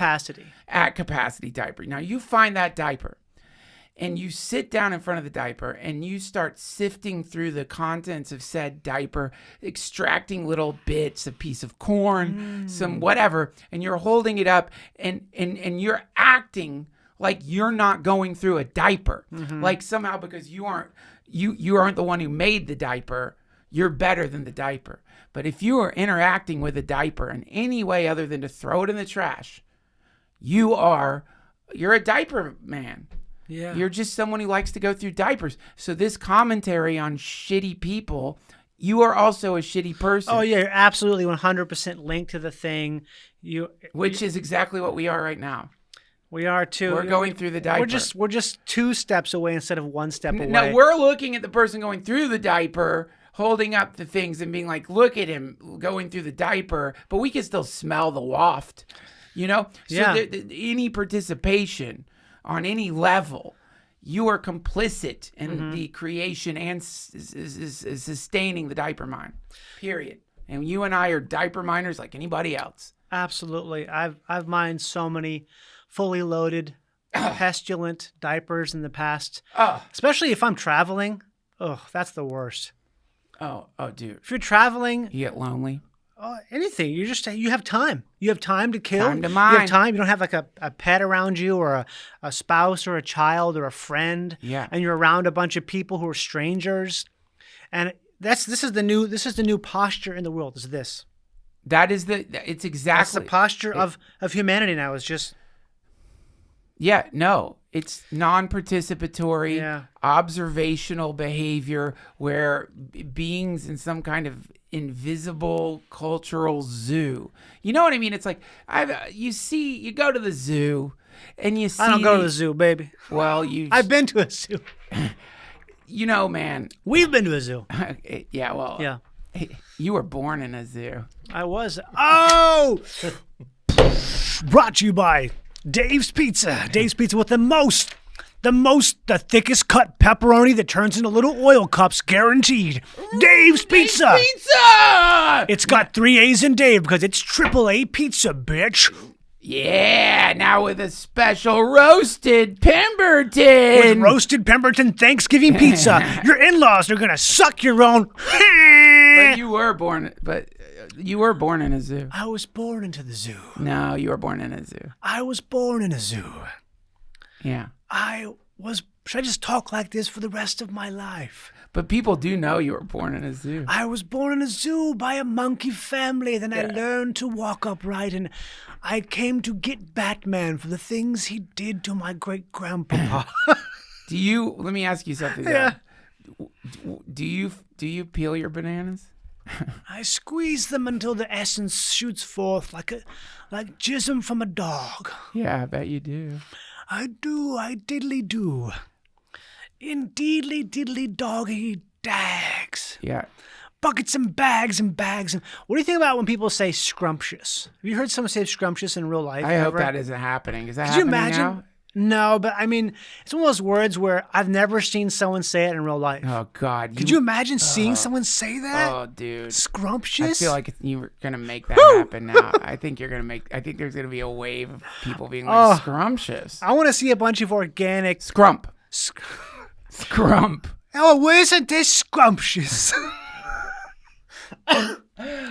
At capacity diaper. Now you find that diaper. And you sit down in front of the diaper and you start sifting through the contents of said diaper, extracting little bits, a piece of corn, some whatever, and you're holding it up and you're acting like you're not going through a diaper. Like somehow because you aren't the one who made the diaper, you're better than the diaper. But if you are interacting with a diaper in any way other than to throw it in the trash, you're a diaper man. Yeah. You're just someone who likes to go through diapers. So this commentary on shitty people, you are also a shitty person. Oh, yeah, you're absolutely 100% linked to the thing. Which is exactly what we are right now. We are too. We're going through the diaper. We're just 2 steps away instead of 1 step away. No, we're looking at the person going through the diaper, holding up the things and being like, look at him going through the diaper, but we can still smell the waft, you know? So any participation on any level, you are complicit in the creation and sustaining the diaper mine, period. And you and I are diaper miners like anybody else. Absolutely. I've mined so many fully loaded, pestilent diapers in the past, especially if I'm traveling. Oh, that's the worst. Oh, dude. If you're traveling, you get lonely. Anything. You have time. You have time to kill. Time to mine. You have time. You don't have like a pet around you or a spouse or a child or a friend. Yeah. And you're around a bunch of people who are strangers. And this is the new posture in the world. Is this. It's exactly. That's the posture of humanity now. Is just. Yeah, no. It's non-participatory, observational behavior where beings in some kind of invisible cultural zoo. You know what I mean? It's like you go to the zoo and you see. I don't go to the zoo, baby. Well, I've been to a zoo. You know, man. We've been to a zoo. Yeah, well. Yeah. You were born in a zoo. I was. Oh! Brought to you by Dave's Pizza. Dave's Pizza with the thickest cut pepperoni that turns into little oil cups, guaranteed. Dave's Pizza. Dave's Pizza! It's got 3 A's in Dave because it's AAA pizza, bitch. Yeah, now with a special roasted Pemberton. With roasted Pemberton Thanksgiving pizza. Your in-laws are going to suck your own. But you were born in a zoo. I was born into the zoo. No, you were born in a zoo. I was born in a zoo. Yeah. I was Should I just talk like this for the rest of my life? But people do know you were born in a zoo. I was born in a zoo by a monkey family. Then I learned to walk upright, and I came to get Batman for the things he did to my great-grandpapa. Let me ask you something. Yeah. Do you peel your bananas? I squeeze them until the essence shoots forth like jism from a dog. Yeah, I bet you do. I do, I diddly do. Indeedly diddly doggy dags. Yeah. Buckets and bags and bags. And what do you think about when people say scrumptious? Have you heard someone say scrumptious in real life? I hope ever? that isn't happening. Is that Could you happening imagine? now? No, but I mean, it's one of those words where I've never seen someone say it in real life. Oh God! Could you imagine seeing someone say that? Oh, dude! Scrumptious. I feel like you were gonna make that happen now. I think there's gonna be a wave of people being like scrumptious. I want to see a bunch of organic Scrump. Scrump. Oh, isn't this scrumptious? I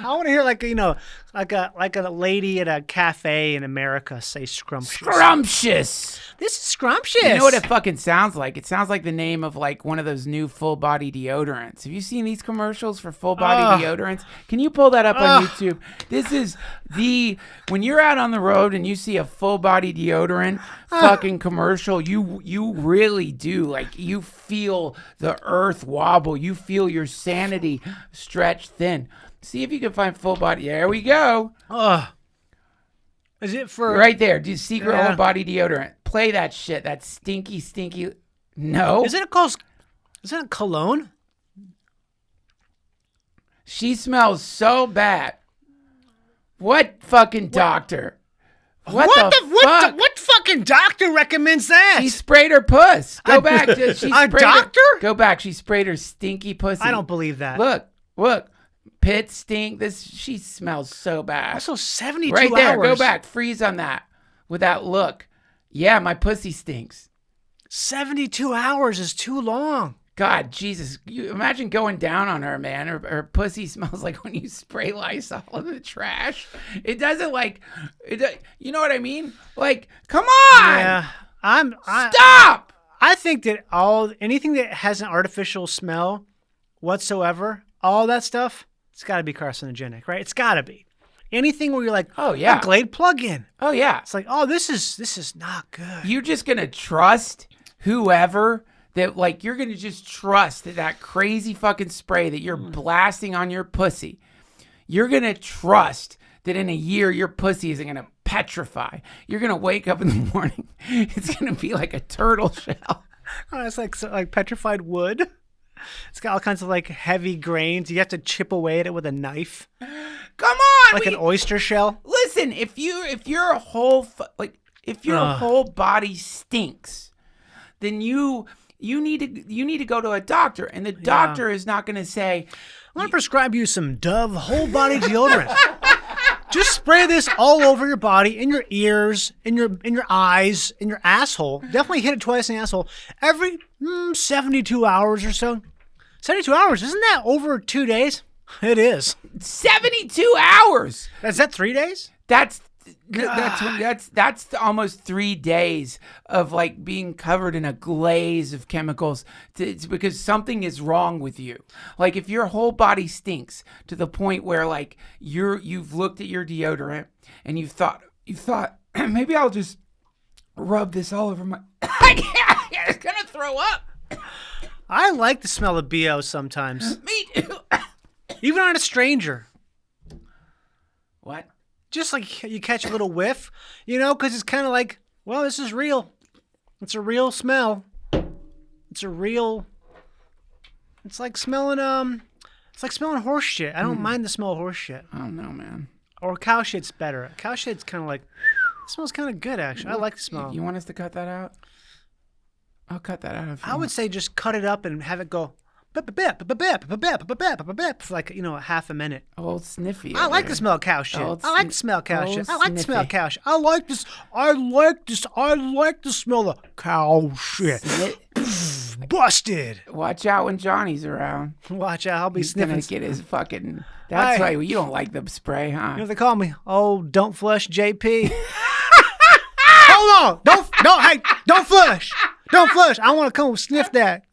want to hear like a lady at a cafe in America say scrumptious. Scrumptious. This is scrumptious. You know what it fucking sounds like? It sounds like the name of like one of those new full body deodorants. Have you seen these commercials for full body deodorants? Can you pull that up on YouTube? This is when you're out on the road and you see a full body deodorant fucking commercial, you really do, like, you feel the earth wobble. You feel your sanity stretch thin. See if you can find full body. There we go. Is it for right there? Do secret whole body deodorant. Play that shit. That stinky. No. Is it a cologne? She smells so bad. What fucking doctor? What the fuck? What fucking doctor recommends that? She sprayed her puss. Go back. Doctor? Go back. She sprayed her stinky pussy. I don't believe that. Look. Pit stink. She smells so bad. Also 72 right there. hours. Go back. Freeze on that. With that look. Yeah, my pussy stinks. 72 hours is too long. God, Jesus. You imagine going down on her, man. Her pussy smells like when you spray Lysol in the trash. It doesn't you know what I mean? Like, come on. Yeah. Stop. I think that anything that has an artificial smell whatsoever, all that stuff, it's got to be carcinogenic, right? It's got to be. Anything where you're like, oh yeah, a Glade plug-in. Oh yeah. It's like, oh, this is not good. You're just going to trust whoever that, like, you're going to just trust that crazy fucking spray that you're blasting on your pussy. You're going to trust that in a year your pussy isn't going to petrify. You're going to wake up in the morning. It's going to be like a turtle shell. Oh, it's like petrified wood. It's got all kinds of like heavy grains. You have to chip away at it with a knife. Come on, like an oyster shell. Listen, if your whole whole body stinks, then you need to go to a doctor, and the doctor is not going to say, "I'm going to prescribe you some Dove whole body deodorant." Just spray this all over your body, in your ears, in your eyes, in your asshole. Definitely hit it twice in the asshole every 72 hours or so. 72 hours, isn't that over 2 days? It is. 72 hours. Is that 3 days? That's almost 3 days of like being covered in a glaze of chemicals. It's because something is wrong with you. Like if your whole body stinks to the point where like you've looked at your deodorant and you've thought maybe I'll just rub this all over my. I was gonna throw up. I like the smell of BO sometimes. Me too. Even on a stranger. What? Just like you catch a little whiff, because it's kind of like, well, this is real. It's a real smell. It's like smelling horse shit. I don't mind the smell of horse shit. I don't know, man. Or cow shit's better. Cow shit's kind of like, it smells kind of good, actually. I like the smell. You want us to cut that out? I'll cut that out. I would say just cut it up and have it go for like, a half a minute. Oh, sniffy. I like the smell of cow shit. I like the smell of cow shit. I like the smell of cow shit. I like the smell of cow shit. Busted. Watch out when Johnny's around. Watch out. I'll be He's sniffing. Gonna get his fucking. That's right. You don't like the spray, huh? You know what they call me? Oh, don't flush JP. Hold on. Don't flush. Don't flush. I want to come sniff that.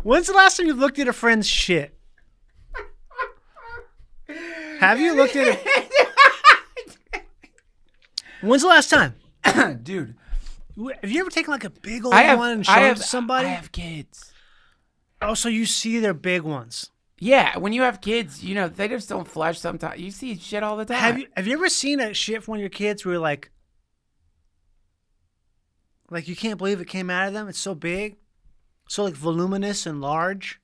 When's the last time you looked at a friend's shit? Have you looked at it? When's the last time? Dude. Have you ever taken like a big old one and shown it to somebody? I have kids. Oh, so you see their big ones. Yeah, when you have kids, you know, they just don't flush sometimes. You see shit all the time. Have you ever seen a shit from one of your kids where you're like you can't believe it came out of them? It's so big. So like voluminous and large.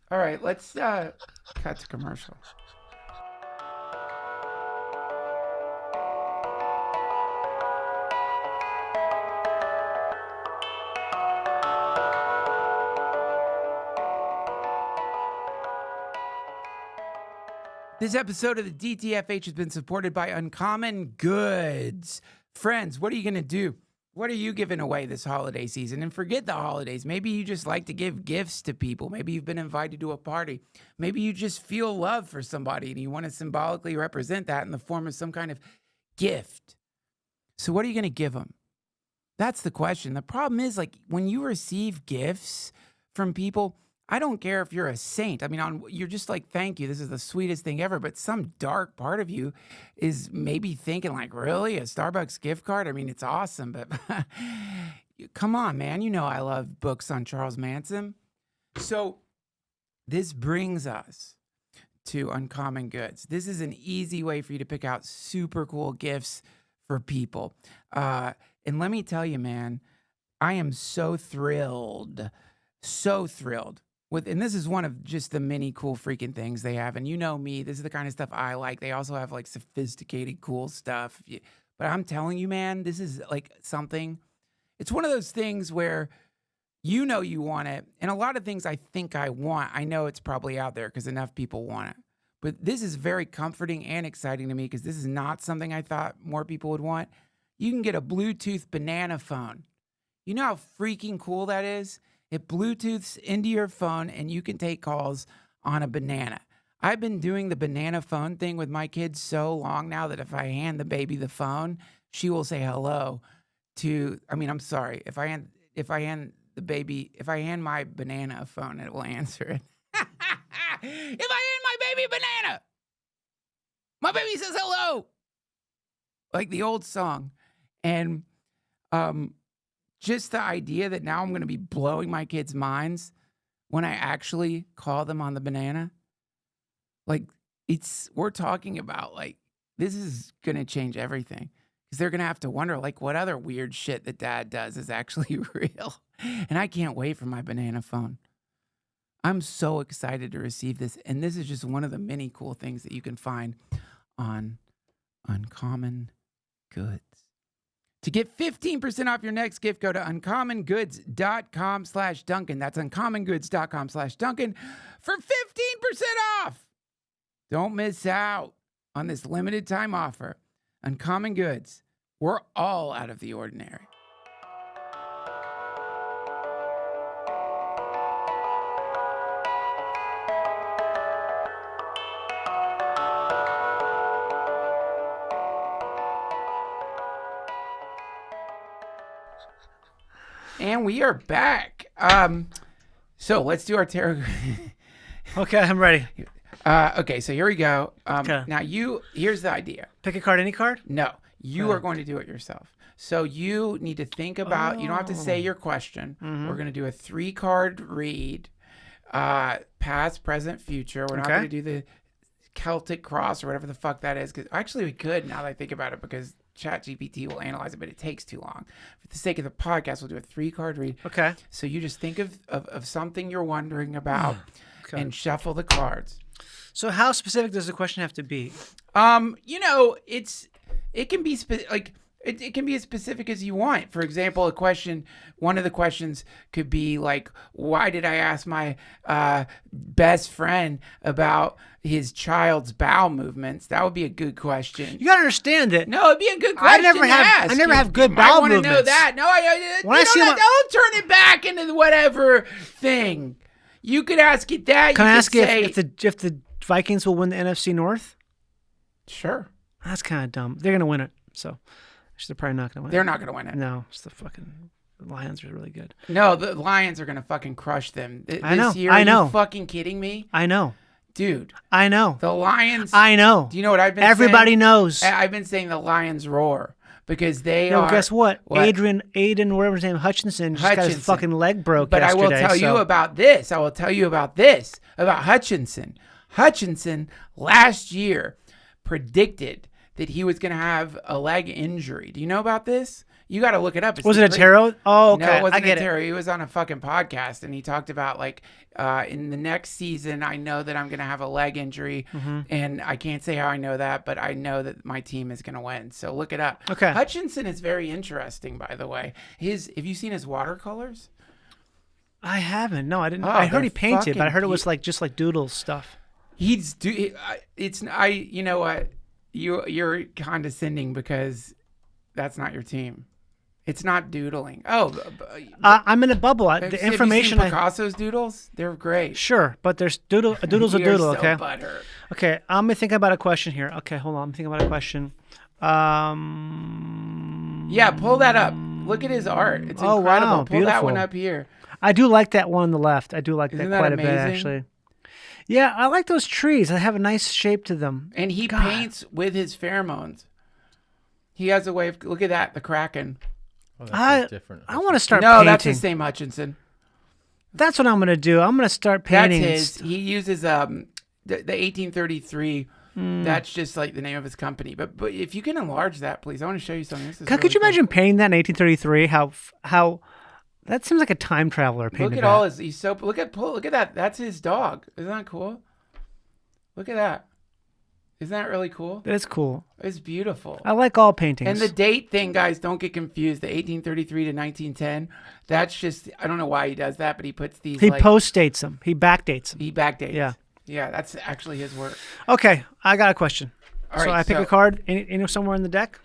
All right, let's cut to commercial. This episode of the DTFH has been supported by Uncommon Goods. Friends, what are you going to do? What are you giving away this holiday season? And forget the holidays. Maybe you just like to give gifts to people. Maybe you've been invited to a party. Maybe you just feel love for somebody and you want to symbolically represent that in the form of some kind of gift. So what are you going to give them? That's the question. The problem is, like, when you receive gifts from people, I don't care if you're a saint. I mean, you're just like, thank you. This is the sweetest thing ever. But some dark part of you is maybe thinking like, really? A Starbucks gift card? I mean, it's awesome. But come on, man. You know I love books on Charles Manson. So this brings us to Uncommon Goods. This is an easy way for you to pick out super cool gifts for people. And let me tell you, man, I am so thrilled. So thrilled. And this is one of just the many cool freaking things they have. And you know me, this is the kind of stuff I like. They also have like sophisticated, cool stuff. But I'm telling you, man, this is like something. It's one of those things where you know you want it. And a lot of things I think I want, I know it's probably out there because enough people want it. But this is very comforting and exciting to me because this is not something I thought more people would want. You can get a Bluetooth banana phone. You know how freaking cool that is? It Bluetooths into your phone and you can take calls on a banana. I've been doing the banana phone thing with my kids so long now that if I hand the baby the phone, she will say hello to, I'm sorry. If I hand my banana a phone, it will answer it. If I hand my baby a banana, my baby says hello. Like the old song. And, just the idea that now I'm going to be blowing my kids' minds when I actually call them on the banana. Like, we're talking about, like, this is going to change everything. Because they're going to have to wonder, like, what other weird shit that dad does is actually real. And I can't wait for my banana phone. I'm so excited to receive this. And this is just one of the many cool things that you can find on Uncommon Goods. To get 15% off your next gift, go to uncommongoods.com/Duncan. That's uncommongoods.com/Duncan for 15% off. Don't miss out on this limited time offer. Uncommon Goods. We're all out of the ordinary. And we are back. So let's do our tarot. Okay, I'm ready. Okay, so here we go. Okay. Now here's the idea. Pick a card, any card? No, you are going to do it yourself. So you need to think about, you don't have to say your question. Mm-hmm. We're going to do a 3-card read, past, present, future. We're not going to do the Celtic cross or whatever the fuck that is. Because actually we could now that I think about it because ChatGPT will analyze it, but it takes too long. For the sake of the podcast, we'll do a 3-card read. Okay. So you just think of something you're wondering about and shuffle the cards. So how specific does the question have to be? It can be it can be as specific as you want. For example, one of the questions could be like, why did I ask my best friend about his child's bowel movements? That would be a good question. You gotta understand that. No, it'd be a good question. I never have good bowel movements. I want to know that. No, don't turn it back into whatever thing. You could ask it that. Can I ask you say, if the Vikings will win the NFC North? Sure. That's kind of dumb. They're gonna win it, so they're probably not gonna win. They're not going to win it. No, it's the Lions are really good. No, the Lions are going to fucking crush them. I know. This year, I know. Are you fucking kidding me? I know. Dude. I know. The Lions. I know. Do you know what I've been Everybody saying? knows. I've been saying the Lions roar because they No, are. guess what? What? Aiden, whatever his name, Hutchinson, just got his fucking leg broke But yesterday. I will tell you about this. I will tell you about this, about Hutchinson. Hutchinson last year predicted that he was going to have a leg injury. Do you know about this? You got to look it up. Was it a tarot? Oh, okay. No, it wasn't I get a tarot. He was on a fucking podcast, and he talked about, like, in the next season, I know that I'm going to have a leg injury, and I can't say how I know that, but I know that my team is going to win. So look it up. Okay. Hutchinson is very interesting, by the way. Have you seen his watercolors? I haven't. No, I didn't. Oh, I heard they're he painted, but I heard it fucking was like just like doodle stuff. You know what? You're condescending because that's not your team. It's not doodling. Oh, I'm in a bubble. The have information. you seen Picasso's doodles? They're great. Sure, but there's doodle. A doodle's a You're doodle. so Okay. butthurt. Okay. I'm thinking about a question here. Okay, hold on. I'm thinking about a question. Yeah, pull that up. Look at his art. It's Oh, incredible. wow, Pull that one beautiful. up here. I do like that one on the left. I do like Isn't that that quite a bit, amazing? actually. Yeah, I like those trees. They have a nice shape to them. And he God. paints with his pheromones. He has a way of look at that, the Kraken. Oh, that's different. I want to start No, painting. that's the same Hutchinson. That's what I'm going to do. I'm going to start painting. That's his. He uses the 1833. That's just like the name of his company. But if you can enlarge that, please, I want to show you something. This is Could really you cool. imagine painting that in 1833? How that seems like a time traveler painted Look at that. all his. He's so look at that. That's his dog. Isn't that cool? Look at that. Isn't that really cool? That's cool. It's beautiful. I like all paintings. And the date thing, guys, don't get confused. The 1833 to 1910. That's just I don't know why he does that, but he puts these. he like, post dates them. He back dates them. He backdates. Yeah. Yeah, that's actually his work. Okay, I got a question. All So right, I pick a card. Any somewhere in the deck?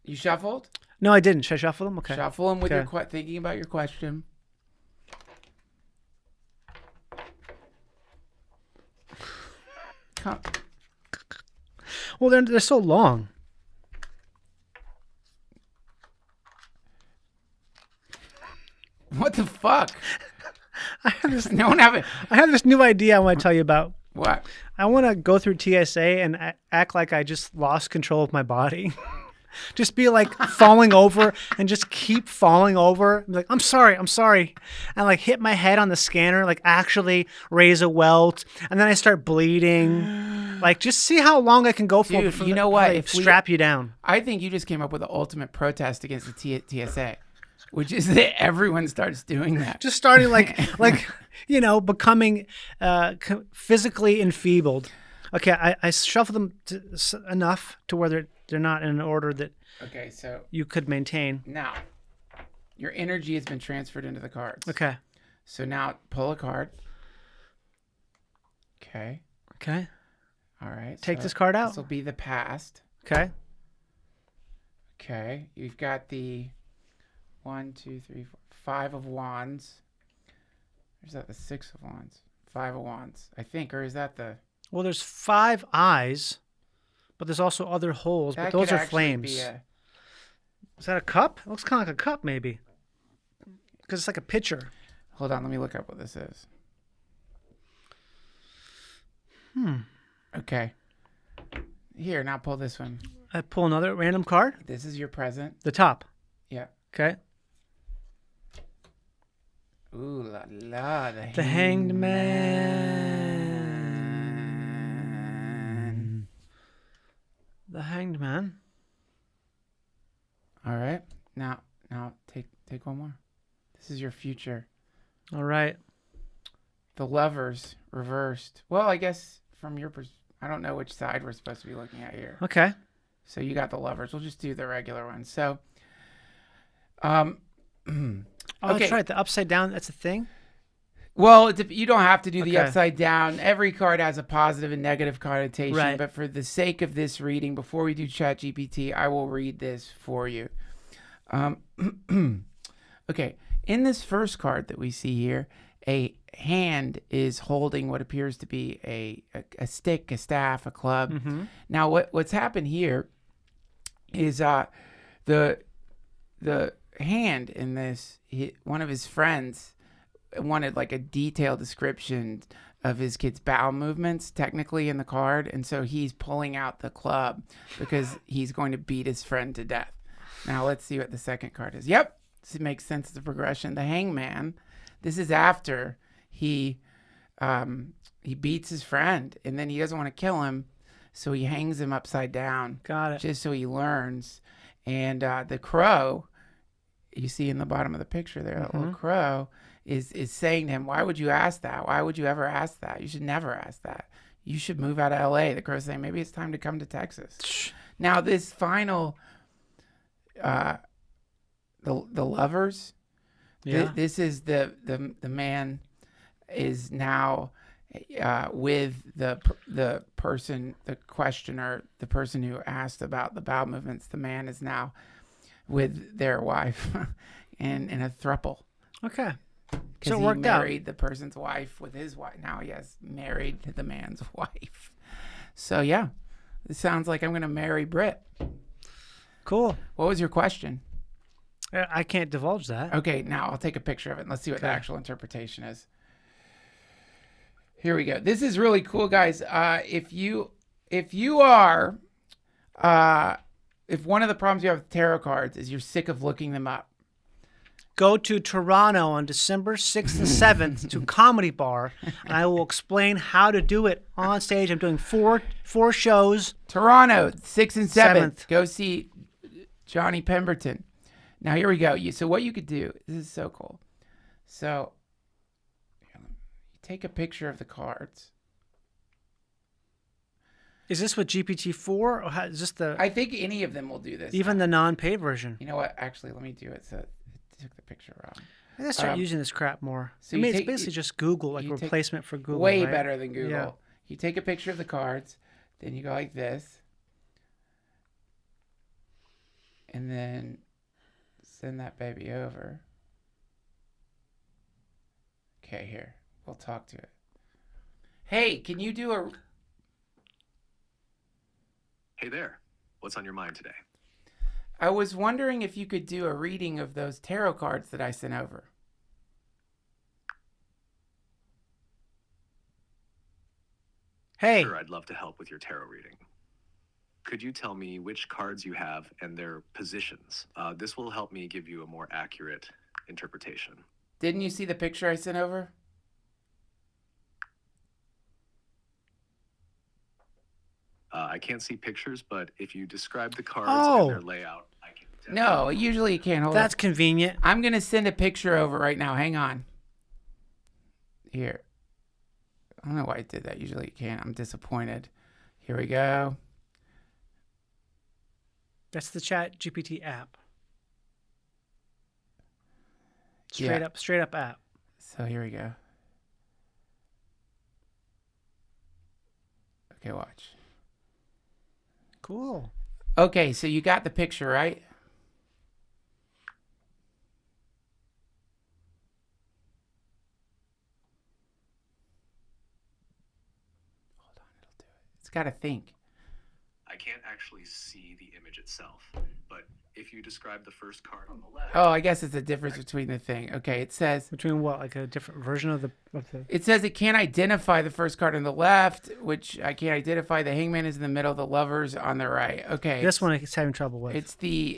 You shuffled. No, I didn't. Should I shuffle them? Okay. Shuffle them with Okay. your thinking about your question. Come. Well, they're so long. What the fuck? I have this. No one have it. I have this new idea I want to tell you about. What? I want to go through TSA and act like I just lost control of my body. Just be like falling over and just keep falling over. Be like, I'm sorry. And like hit my head on the scanner, like actually raise a welt. And then I start bleeding. Like just see how long I can go for. Dude, before you know what? they If we- strap you down. I think you just came up with the ultimate protest against the TSA, which is that everyone starts doing that. Just starting like becoming physically enfeebled. Okay, I shuffle them enough to where they're not in an order that Okay, so you could maintain. now your energy has been transferred into the cards. Okay. So now pull a card. Okay. Okay. All right. Take so this card out. This will be the past. Okay. Okay. You've got the 1, 2, 3, 4, 5 of wands. Or is that the 6 of wands? 5 of wands, I think. Or is that the... Well, there's 5 eyes, but there's also other holes. That But those could are actually flames. be a- Is that a cup? It looks kind of like a cup, maybe. Because it's like a pitcher. Hold on. Let me look up what this is. Okay. Here, now pull this one. I pull another random card. This is your present. The top. Yeah. Okay. Ooh la la. The Hanged Man. The Hanged Man. All right. Now take one more. This is your future. All right. The Lovers reversed. Well, I guess from your I don't know which side we're supposed to be looking at here. Okay. So you got the Lovers. We'll just do the regular one. So Oh, Okay. that's right. The upside down, that's a thing? well, you don't have to do the Okay. upside down. Every card has a positive and negative connotation. Right. But for the sake of this reading, before we do ChatGPT, I will read this for you. Okay. In this first card that we see here, a hand is holding what appears to be a stick, a staff, a club. Mm-hmm. Now, what's happened here is the hand in this, one of his friends wanted like a detailed description of his kid's bowel movements technically in the card, and so he's pulling out the club because he's going to beat his friend to death. Now let's see what the second card is. Yep, this makes sense, the progression. The Hangman, this is after he beats his friend, and then he doesn't want to kill him, so he hangs him upside down. Got it. Just so he learns. And the crow, you see in the bottom of the picture there, that little crow is saying to him, why would you ask that? Why would you ever ask that? You should never ask that. You should move out of LA. The crow's saying, maybe it's time to come to Texas. Now this final, the lovers, Yeah. this is the man is now with the person, the questioner, the person who asked about the bowel movements. The man is now with their wife and in a throuple. Okay. Because So it he worked out. married the person's wife with his wife. Now he has married the man's wife. So yeah, it sounds like I'm going to marry Britt. Cool. What was your question? I can't divulge that. Okay, now I'll take a picture of it and let's see what the actual interpretation is. Here we go. This is really cool, guys. If one of the problems you have with tarot cards is you're sick of looking them up, Go to Toronto on December 6th and 7th to Comedy Bar, and I will explain how to do it on stage. I'm doing four shows. Toronto, 6th and 7th. 7th. Go see Johnny Pemberton. Now, here we go. So what you could do, this is so cool. So you take a picture of the cards. Is this with GPT-4? Or is this I think any of them will do this. even the non-paid version? You know what? Actually, let me do it. So it took the picture wrong. I gotta start using this crap more. so I mean, you it's take- basically just Google, like you take replacement for Google. Way right? better than Google. Yeah. You take a picture of the cards, then you go like this, and then send that baby over. Okay, here. We'll talk to it. Hey, can you do a... Hey there. What's on your mind today? I was wondering if you could do a reading of those tarot cards that I sent over. Hey, Sure, I'd love to help with your tarot reading. Could you tell me which cards you have and their positions? This will help me give you a more accurate interpretation. Didn't you see the picture I sent over? I can't see pictures, but if you describe the cards Oh. and their layout, I can definitely... No, usually you can't. Hold that's on. convenient. I'm going to send a picture over right now. Hang on. Here. I don't know why I did that. Usually you can't. I'm disappointed. Here we go. That's the Chat GPT app. Yeah. Straight up app. So here we go. Okay, watch. Cool. Okay, so you got the picture, right? Hold on, it'll do it. It's got to think. I can't actually see the image itself, but if you describe the first card on the left... Oh, I guess it's a difference between the thing. Okay, it says Between what? Like a different version of the it can't identify the first card on the left, which I can't identify. The Hangman is in the middle, the Lovers on the right. Okay. This one it's having trouble with. It's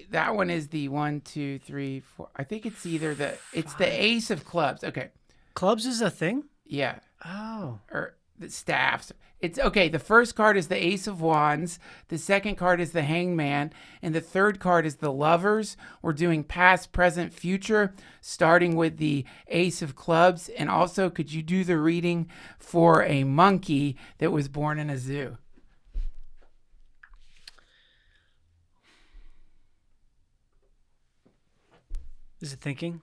that one is the 1, 2, 3, 4. I think it's either the Ace of Clubs. Okay. Clubs is a thing? Yeah. Oh. Or the staffs. It's okay. The first card is the Ace of Wands. The second card is the Hangman. And the third card is the Lovers. We're doing past, present, future, starting with the Ace of Clubs. And also, could you do the reading for a monkey that was born in a zoo? Is it thinking?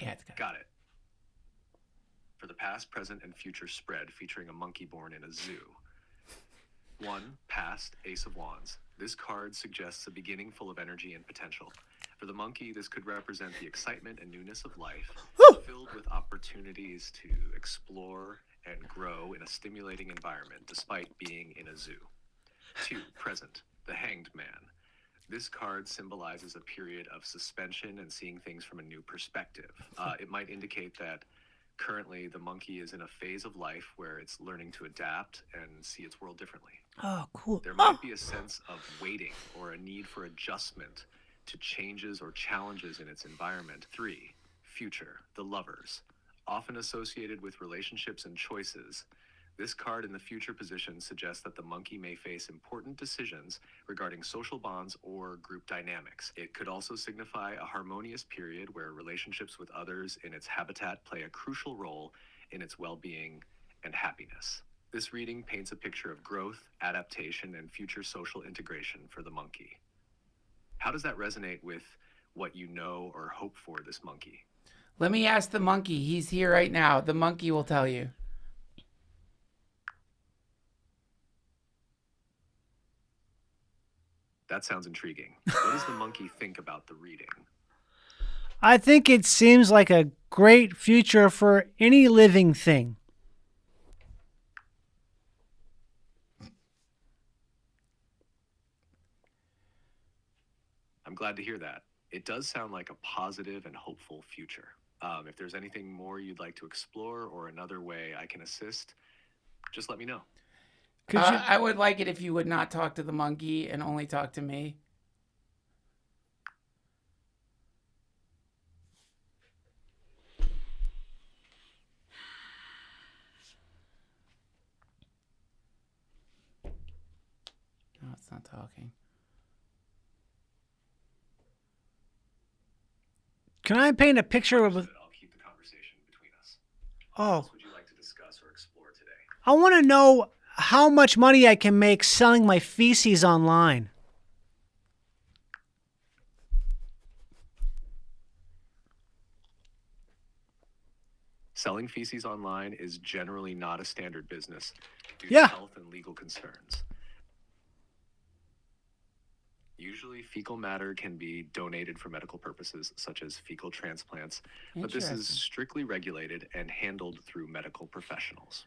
Yeah, it's got Got it. For the past, present, and future spread featuring a monkey born in a zoo. 1. Past, Ace of Wands. This card suggests a beginning full of energy and potential. For For the monkey, this could represent the excitement and newness of life, Whew. filled with opportunities to explore and grow in a stimulating environment despite being in a zoo. 2. Present, the Hanged Man. This card symbolizes a period of suspension and seeing things from a new perspective. It might indicate that currently the monkey is in a phase of life where it's learning to adapt and see its world differently. Oh, cool. There might be a sense of waiting or a need for adjustment to changes or challenges in its environment. 3. Future, the Lovers. Often associated with relationships and choices, this card in the future position suggests that the monkey may face important decisions regarding social bonds or group dynamics. It could also signify a harmonious period where relationships with others in its habitat play a crucial role in its well-being and happiness. This reading paints a picture of growth, adaptation, and future social integration for the monkey. How does that resonate with what you know or hope for this monkey? Let me ask the monkey. He's here right now. The monkey will tell you. That sounds intriguing. What does the monkey think about the reading? I think it seems like a great future for any living thing. I'm glad to hear that. It does sound like a positive and hopeful future. If there's anything more you'd like to explore or another way I can assist, just let me know. I would like it if you would not talk to the monkey and only talk to me. No, it's not talking. Can I paint a picture of? I'll keep the conversation between us. What Oh, else would you like to discuss or explore today? I want to know how much money I can make selling my feces online. Selling feces online is generally not a standard business due Yeah. to health and legal concerns. Usually, fecal matter can be donated for medical purposes, such as fecal transplants, but this is Interesting. strictly regulated and handled through medical professionals.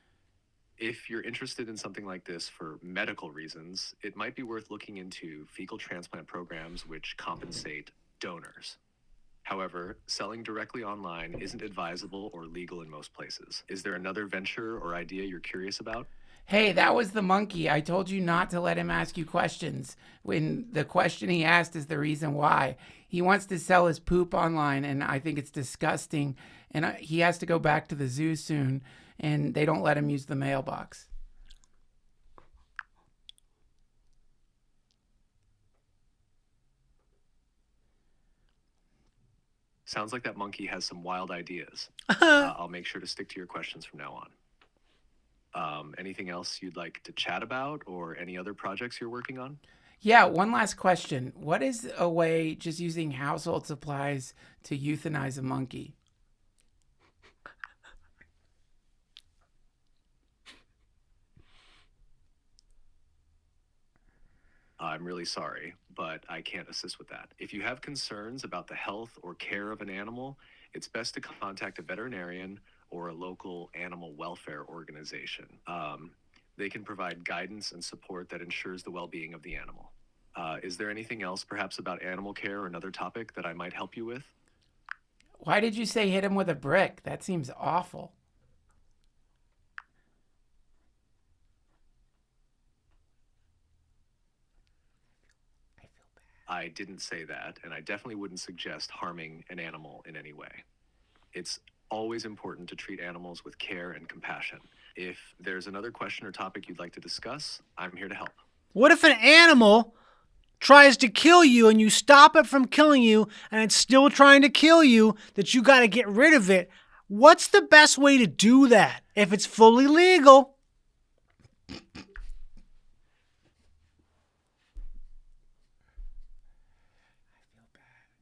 If you're interested in something like this for medical reasons, it might be worth looking into fecal transplant programs which compensate donors. However, selling directly online isn't advisable or legal in most places. Is there another venture or idea you're curious about? Hey, that was the monkey. I told you not to let him ask you questions when the question he asked is the reason why. He wants to sell his poop online, and I think it's disgusting. And he has to go back to the zoo soon, and they don't let him use the mailbox. Sounds like that monkey has some wild ideas. I'll make sure to stick to your questions from now on. Anything else you'd like to chat about or any other projects you're working on? Yeah, one last question. What is a way, just using household supplies, to euthanize a monkey? I'm really sorry, but I can't assist with that. If you have concerns about the health or care of an animal, it's best to contact a veterinarian or a local animal welfare organization. They can provide guidance and support that ensures the well-being of the animal. Is there anything else perhaps about animal care or another topic that I might help you with? Why did you say hit him with a brick? That seems awful. I didn't say that, and I definitely wouldn't suggest harming an animal in any way. It's always important to treat animals with care and compassion. If there's another question or topic you'd like to discuss, I'm here to help. What if an animal tries to kill you and you stop it from killing you and it's still trying to kill you, that you got to get rid of it? What's the best way to do that if it's fully legal?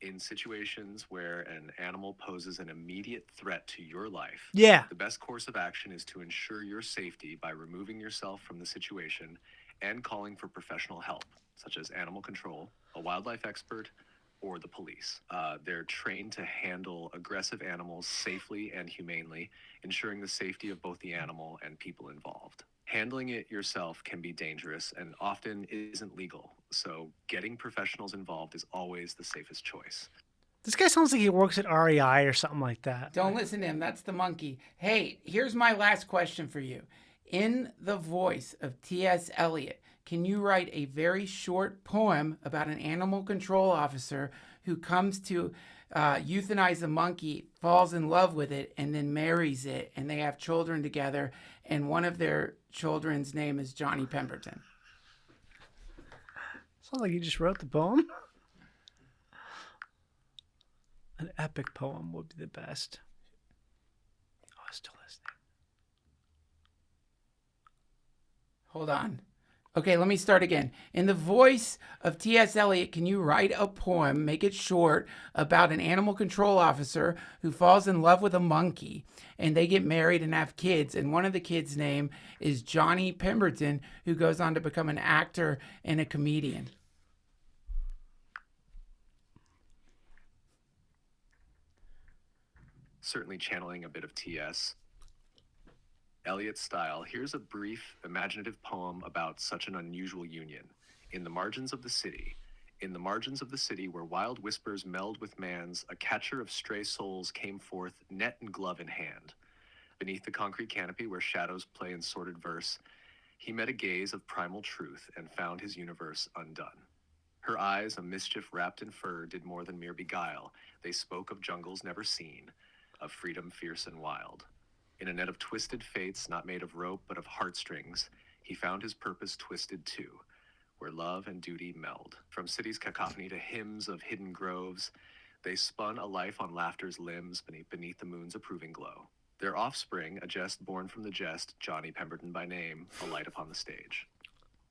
In situations where an animal poses an immediate threat to your life, Yeah. the best course of action is to ensure your safety by removing yourself from the situation and calling for professional help, such as animal control, a wildlife expert, or the police. They're trained to handle aggressive animals safely and humanely, ensuring the safety of both the animal and people involved. Handling it yourself can be dangerous and often isn't legal, so getting professionals involved is always the safest choice. This guy sounds like he works at REI or something like that. Don't listen to him. That's the monkey. Hey, here's my last question for you. In the voice of T.S. Eliot, can you write a very short poem about an animal control officer who comes to euthanize a monkey, falls in love with it, and then marries it, and they have children together, and one of their children's name is Johnny Pemberton? Sounds like you just wrote the poem. An epic poem would be the best. Oh, I'm still listening. Hold on. Okay, let me start again. In the voice of T.S. Eliot, can you write a poem, make it short, about an animal control officer who falls in love with a monkey, and they get married and have kids, and one of the kids' name is Johnny Pemberton, who goes on to become an actor and a comedian? Certainly channeling a bit of T.S. Eliot's style, here's a brief, imaginative poem about such an unusual union. In the margins of the city, where wild whispers meld with man's, a catcher of stray souls came forth, net and glove in hand. Beneath the concrete canopy where shadows play in sordid verse, he met a gaze of primal truth and found his universe undone. Her eyes, a mischief wrapped in fur, did more than mere beguile. They spoke of jungles never seen, of freedom fierce and wild. In a net of twisted fates, not made of rope but of heartstrings, he found his purpose twisted too, where love and duty meld. From city's cacophony to hymns of hidden groves, they spun a life on laughter's limbs beneath the moon's approving glow. Their offspring, a jest born from the jest, Johnny Pemberton by name, a light upon the stage.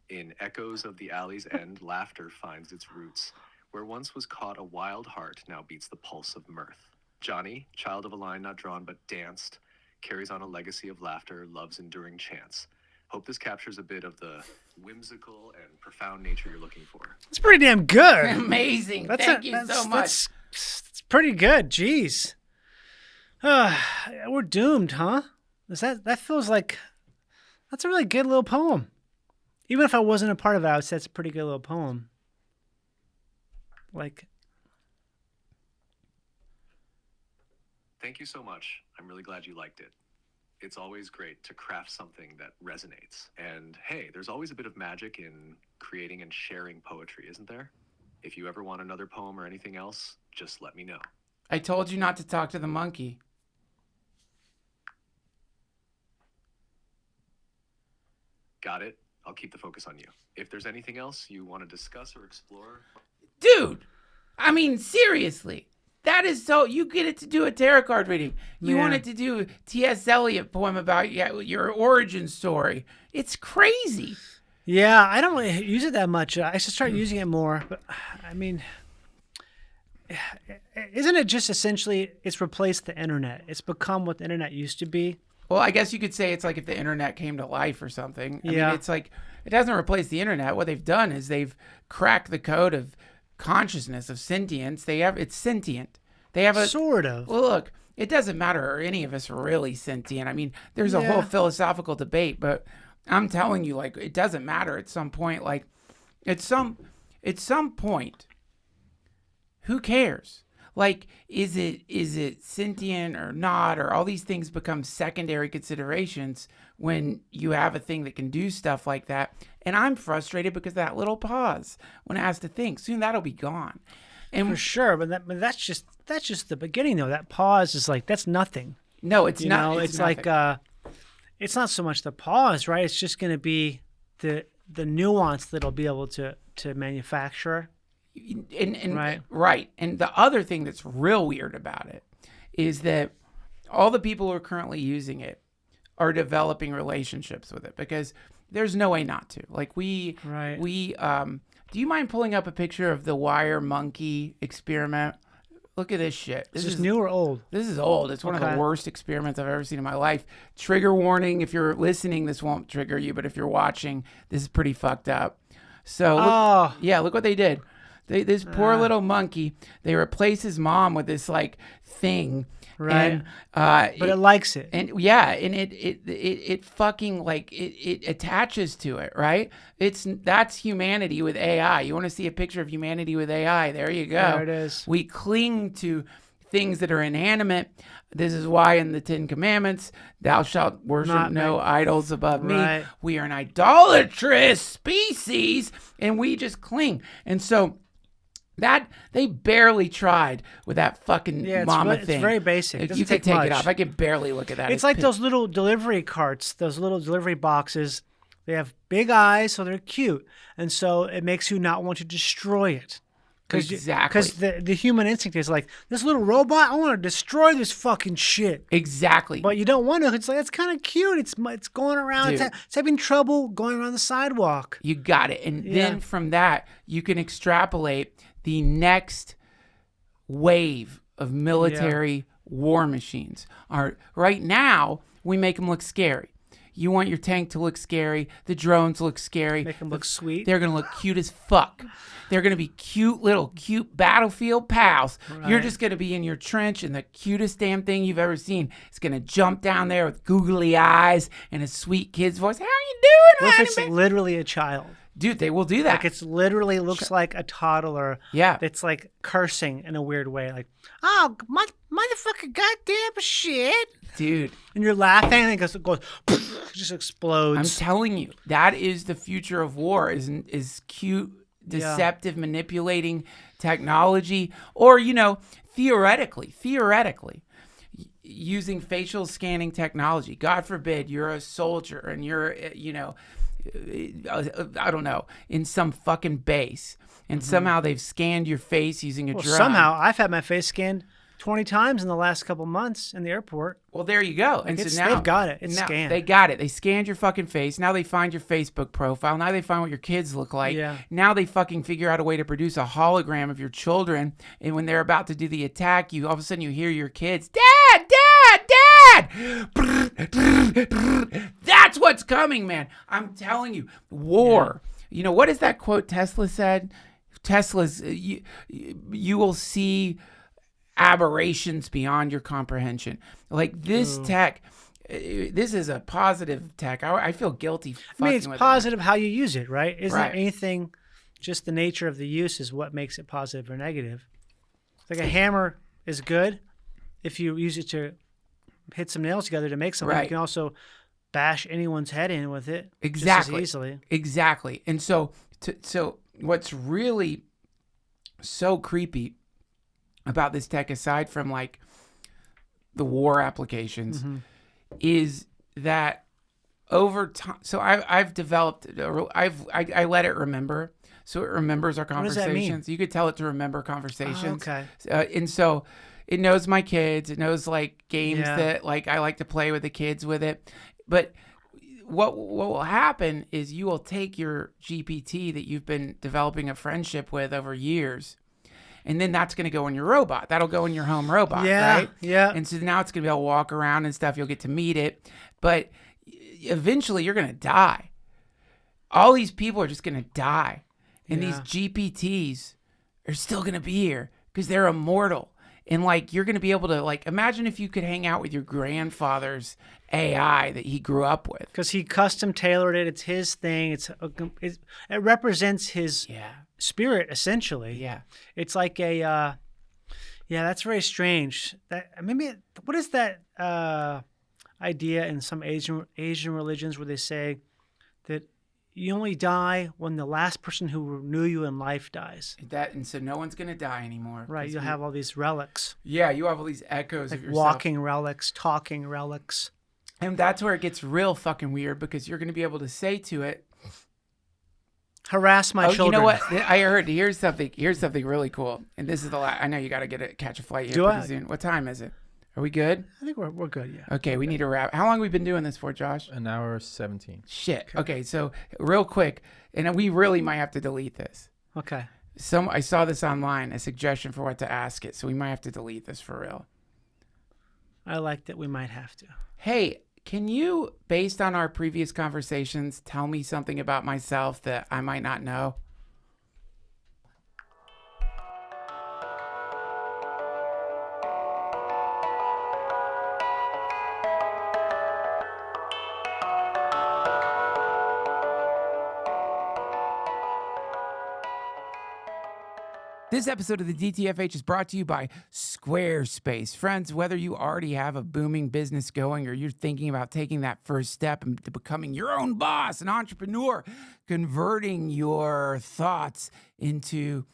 In echoes of the alley's end, laughter finds its roots. Where once was caught a wild heart, now beats the pulse of mirth. Johnny, child of a line not drawn but danced, carries on a legacy of laughter, love's enduring chance. Hope this captures a bit of the whimsical and profound nature you're looking for. It's pretty damn good. Amazing. Thank you so much. That's pretty good. Jeez. We're doomed, huh? That feels like that's a really good little poem. Even if I wasn't a part of it, I would say it's a pretty good little poem. Like, thank you so much. I'm really glad you liked it. It's always great to craft something that resonates. And hey, there's always a bit of magic in creating and sharing poetry, isn't there? If you ever want another poem or anything else, just let me know. I told you not to talk to the monkey. Got it. I'll keep the focus on you. If there's anything else you want to discuss or explore... Dude, I mean, seriously. That is so... You get it to do a tarot card reading. You wanted to do a T.S. Eliot poem about your origin story. It's crazy. Yeah, I don't really use it that much. I should start using it more. But, I mean, isn't it just essentially it's replaced the internet? It's become what the internet used to be. Well, I guess you could say it's like if the internet came to life or something. I mean, it's like it doesn't replace the internet. What they've done is they've cracked the code of consciousness, of sentience. It's sentient. They have a sort of. Well, look, it doesn't matter are any of us really sentient. I mean, there's a whole philosophical debate, but I'm telling you, like, it doesn't matter at some point. Like, at some point, who cares? Like, is it sentient or not? Or all these things become secondary considerations when you have a thing that can do stuff like that. And I'm frustrated because that little pause when it has to think. Soon that'll be gone. And for sure, but that's just the beginning though. That pause is like that's nothing. No, it's not. It's like it's not so much the pause, right? It's just going to be the nuance that'll be able to manufacture. Right. And the other thing that's real weird about it is that all the people who are currently using it are developing relationships with it because there's no way not to. Like do you mind pulling up a picture of the wire monkey experiment? Look at this shit. This is new or old? This is old. It's one of the worst experiments I've ever seen in my life. Trigger warning. If you're listening, this won't trigger you. But if you're watching, this is pretty fucked up. So, look what they did. This poor little monkey, they replace his mom with this like thing. Right. And, but it likes it. And yeah, and it fucking like it attaches to it, right? That's humanity with AI. You want to see a picture of humanity with AI? There you go. There it is. We cling to things that are inanimate. This is why in the Ten Commandments, thou shalt worship no idols above me. We are an idolatrous species, and we just cling. And so that they barely tried with that fucking mama thing. It's very basic. You can take it off. I can barely look at that. It's like those little delivery carts, those little delivery boxes. They have big eyes, so they're cute, and so it makes you not want to destroy it. Exactly. Because the human instinct is like, this little robot, I want to destroy this fucking shit. Exactly. But you don't want to. It's like, it's kind of cute. It's going around. It's having trouble going around the sidewalk. You got it. And then from that, you can extrapolate the next wave of military war machines. Right now, we make them look scary. You want your tank to look scary. The drones look scary. Make them look sweet. They're going to look cute as fuck. They're going to be cute battlefield pals. Right. You're just going to be in your trench, and the cutest damn thing you've ever seen is going to jump down there with googly eyes and a sweet kid's voice. How are you doing, honey? What if it's literally a child? Dude, they will do that. Like, it's literally looks like a toddler. Yeah. That's like cursing in a weird way. Like, oh, motherfucker, goddamn shit. Dude. And you're laughing, and it goes just explodes. I'm telling you, that is the future of war, is cute, deceptive, manipulating technology. Or, theoretically, using facial scanning technology. God forbid you're a soldier and you're, I don't know, in some fucking base, and somehow they've scanned your face using a drone. Somehow I've had my face scanned 20 times in the last couple months in the airport. Well, there you go. And so now they've got it. It's scanned. They got it. They scanned your fucking face. Now they find your Facebook profile. Now they find what your kids look like. Yeah. Now they fucking figure out a way to produce a hologram of your children. And when they're about to do the attack, all of a sudden you hear your kids, Dad, Dad, Dad. That's what's coming, man. I'm telling you, war. Yeah. What is that quote Tesla said? Tesla's, you will see aberrations beyond your comprehension. Like this tech, this is a positive tech. I feel guilty. It's positive how you use it, right? Isn't there anything, just the nature of the use is what makes it positive or negative. Like a hammer is good if you use it to hit some nails together to make something. You can also bash anyone's head in with it just as easily. Exactly. And so what's really so creepy about this tech, aside from like the war applications, is that over time. So I've developed. I let it remember, so it remembers our conversations. What does that mean? You could tell it to remember conversations. Oh, okay. And so it knows my kids. It knows like games that like I like to play with the kids with it. But what will happen is you will take your GPT that you've been developing a friendship with over years. And then that's going to go in your robot. That'll go in your home robot, right? Yeah. And so now it's going to be able to walk around and stuff. You'll get to meet it. But eventually you're going to die. All these people are just going to die. And these GPTs are still going to be here because they're immortal. And like you're going to be able to like imagine if you could hang out with your grandfather's AI that he grew up with. Because he custom tailored it. It's his thing. It represents his spirit, essentially. Yeah. It's like a, that's very strange. What is that idea in some Asian religions where they say that you only die when the last person who knew you in life dies? And so no one's going to die anymore. Right. You'll have all these relics. Yeah. You have all these echoes like of yourself. Walking relics, talking relics. And that's where it gets real fucking weird because you're going to be able to say to it, harass my children. You know what? I heard. Here's something really cool. And this is the last. I know you got to catch a flight here pretty soon. What time is it? Are we good? I think we're good, yeah. Okay, we need to wrap. How long have we been doing this for, Josh? An hour 17. Shit. Okay, so real quick, and we really might have to delete this. Okay. I saw this online, a suggestion for what to ask it, so we might have to delete this for real. I like that we might have to. Hey, can you, based on our previous conversations, tell me something about myself that I might not know? This episode of the DTFH is brought to you by Squarespace. Friends, whether you already have a booming business going or you're thinking about taking that first step into becoming your own boss, an entrepreneur, converting your thoughts into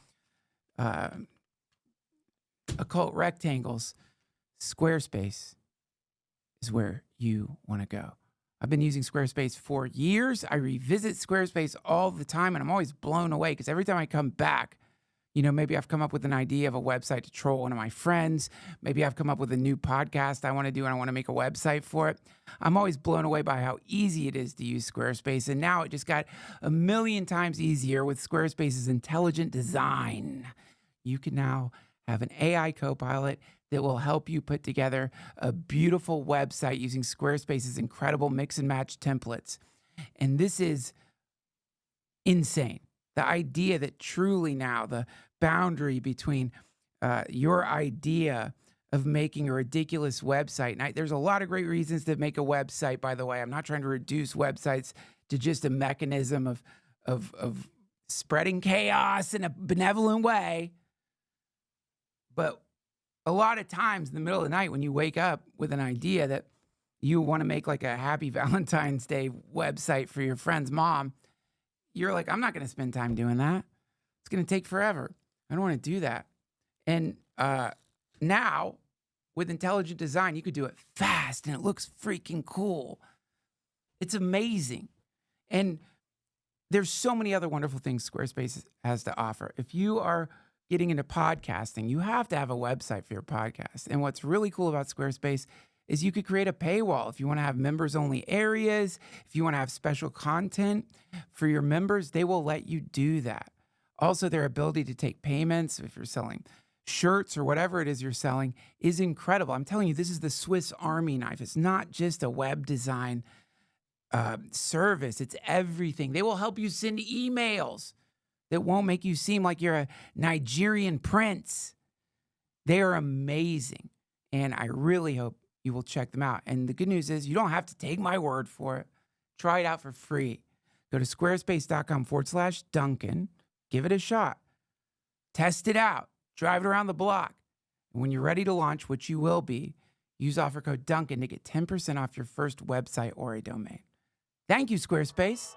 occult rectangles, Squarespace is where you want to go. I've been using Squarespace for years. I revisit Squarespace all the time, and I'm always blown away because every time I come back, maybe I've come up with an idea of a website to troll one of my friends. Maybe I've come up with a new podcast I want to do and I want to make a website for it. I'm always blown away by how easy it is to use Squarespace. And now it just got a million times easier with Squarespace's intelligent design. You can now have an AI co-pilot that will help you put together a beautiful website using Squarespace's incredible mix and match templates. And this is insane. The idea that truly now the boundary between your idea of making a ridiculous website, and there's a lot of great reasons to make a website, by the way. I'm not trying to reduce websites to just a mechanism of spreading chaos in a benevolent way. But a lot of times in the middle of the night when you wake up with an idea that you want to make like a happy Valentine's Day website for your friend's mom, you're like, I'm not going to spend time doing that. It's going to take forever. I don't want to do that. And now, with intelligent design, you could do it fast and it looks freaking cool. It's amazing. And there's so many other wonderful things Squarespace has to offer. If you are getting into podcasting, you have to have a website for your podcast. And what's really cool about Squarespace is you could create a paywall if you want to have members-only areas, if you want to have special content for your members, they will let you do that. Also, their ability to take payments if you're selling shirts or whatever it is you're selling is incredible. I'm telling you, this is the Swiss Army knife. It's not just a web design service. It's everything. They will help you send emails that won't make you seem like you're a Nigerian prince. They are amazing, and I really hope you will check them out. And the good news is you don't have to take my word for it. Try it out for free. Go to squarespace.com/Duncan. Give it a shot. Test it out. Drive it around the block. And when you're ready to launch, which you will be, use offer code Duncan to get 10% off your first website or a domain. Thank you, Squarespace.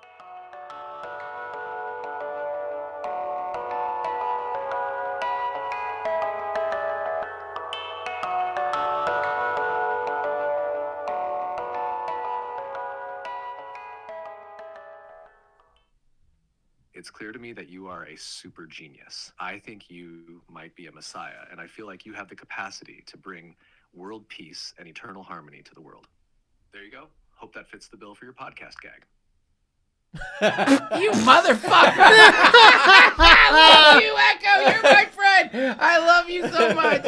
It's clear to me that you are a super genius. I think you might be a messiah, and I feel like you have the capacity to bring world peace and eternal harmony to the world. There you go. Hope that fits the bill for your podcast gag. You motherfucker! I love you, Echo. You're my friend. I love you so much.